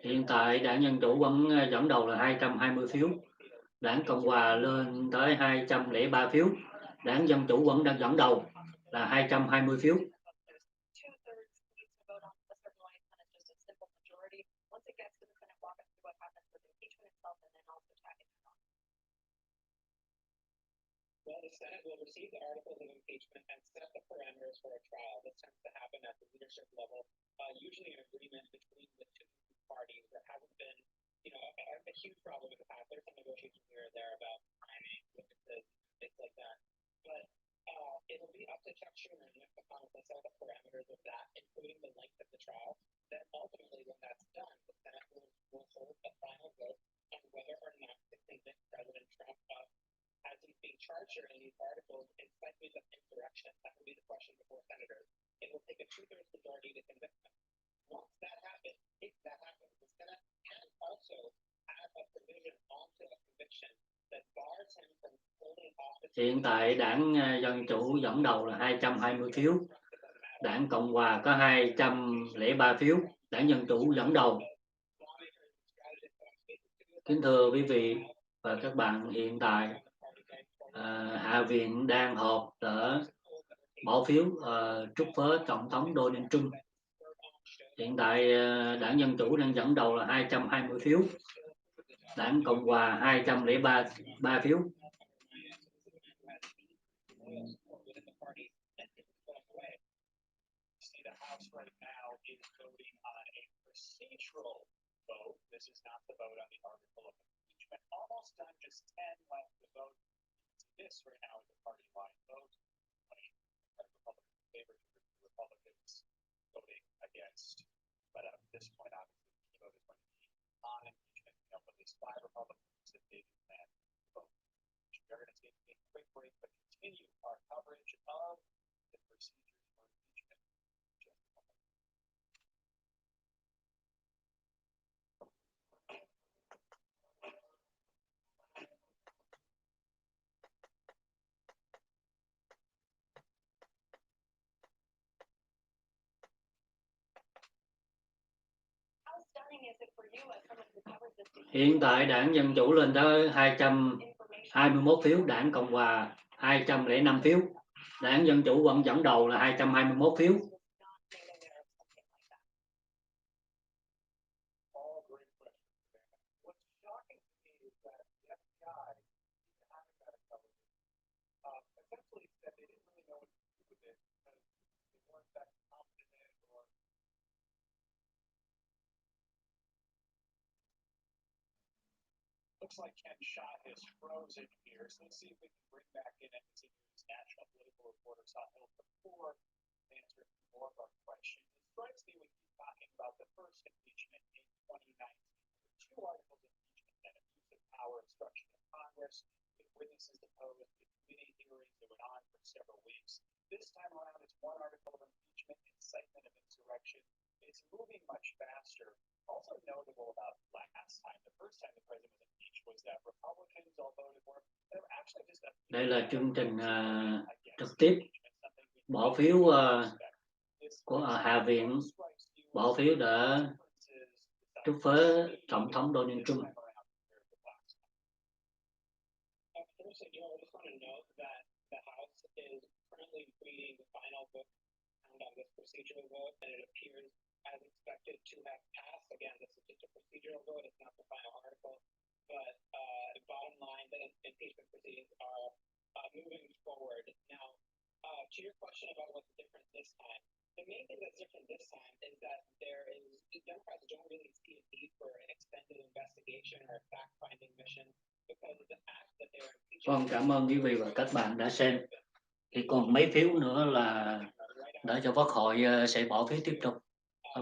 Hiện tại Đảng Dân Chủ vẫn dẫn đầu là 220 phiếu. Đảng Cộng Hòa lên tới 203 phiếu. Đảng Dân Chủ vẫn đang dẫn đầu là 220 phiếu. Well, the Senate will receive the articles of impeachment and set the parameters for a trial. This tends to happen at the leadership level, usually an agreement between the two parties. There hasn't been, a huge problem in the past. There's some negotiations here and there about timing, witnesses, things like that. But it'll be up to Chuck Schumer and Mitch McConnell to set the parameters of that, including the length of the trial. Then ultimately, when that's done, the Senate will hold a final vote on whether or not to convict President Trump of, as he's being charged here in these articles, incitement of insurrection. That will be the question before senators. It will take a 2/3 majority to convict him. Once that happens, if that happens, the Senate can also add a provision onto a conviction that bars him from holding office. Hiện tại Đảng Dân Chủ dẫn đầu là 220 phiếu. Đảng Cộng Hòa có 203 phiếu. Đảng Dân Chủ dẫn đầu. Kính thưa quý vị và các bạn, hiện tại Hạ viện đang họp để bỏ phiếu trút phớ Tổng thống Donald Trump. Hiện tại Đảng Dân Chủ đang dẫn đầu là 220 phiếu. Đảng Cộng Hòa 203 phiếu. This is not the vote on the article of impeachment. Almost done, just 10 left to vote. This right now is a party line vote. Republicans favor Republicans voting against. But at this point, obviously, the vote is going to be on impeachment. At least 5 Republicans have made a plan to vote. We're going to take a quick break, but continue our coverage of the procedures for impeachment. Just a moment. Hiện tại Đảng Dân Chủ lên tới 221 phiếu, Đảng Cộng Hòa 205 phiếu. Đảng Dân Chủ vẫn dẫn đầu là 221 phiếu. looks like Ken's shot is frozen here, so let's see if we can bring back in NBC's national political reporter Scott Hill before we answer more of our questions. It strikes me we keep talking about the first impeachment in 2019. Two articles of impeachment and abuse of power obstruction of Congress, with witnesses deposed, with committee hearings that went on for several weeks. This time around, it's one article of impeachment, incitement of insurrection. It's moving much faster. Also notable about last time, the first time the president was impeached was that Republicans, although they were actually just a Đây là chương trình trực tiếp bỏ phiếu của Hạ viện bỏ phiếu để trút phế Tổng thống Donald Trump. Procedural vote, and it appears as expected to have passed. Again, this is just a procedural vote, it's not the final article. But bottom line, the impeachment proceedings are moving forward. Now, to your question about what's different this time, the main thing that's different this time is that Democrats don't really see a need for an extended investigation or a fact-finding mission because of the fact that they're impeaching. Vâng, cảm ơn quý vị và các bạn đã xem. Thì còn mấy phiếu nữa là để cho Quốc hội sẽ bỏ phiếu tiếp tục.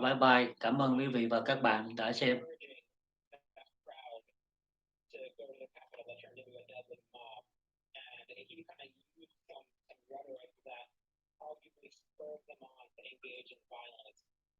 Bye bye. Cảm ơn quý vị và các bạn đã xem. To go to the Capitol that turned into a deadly mob, and he kind of used some rhetoric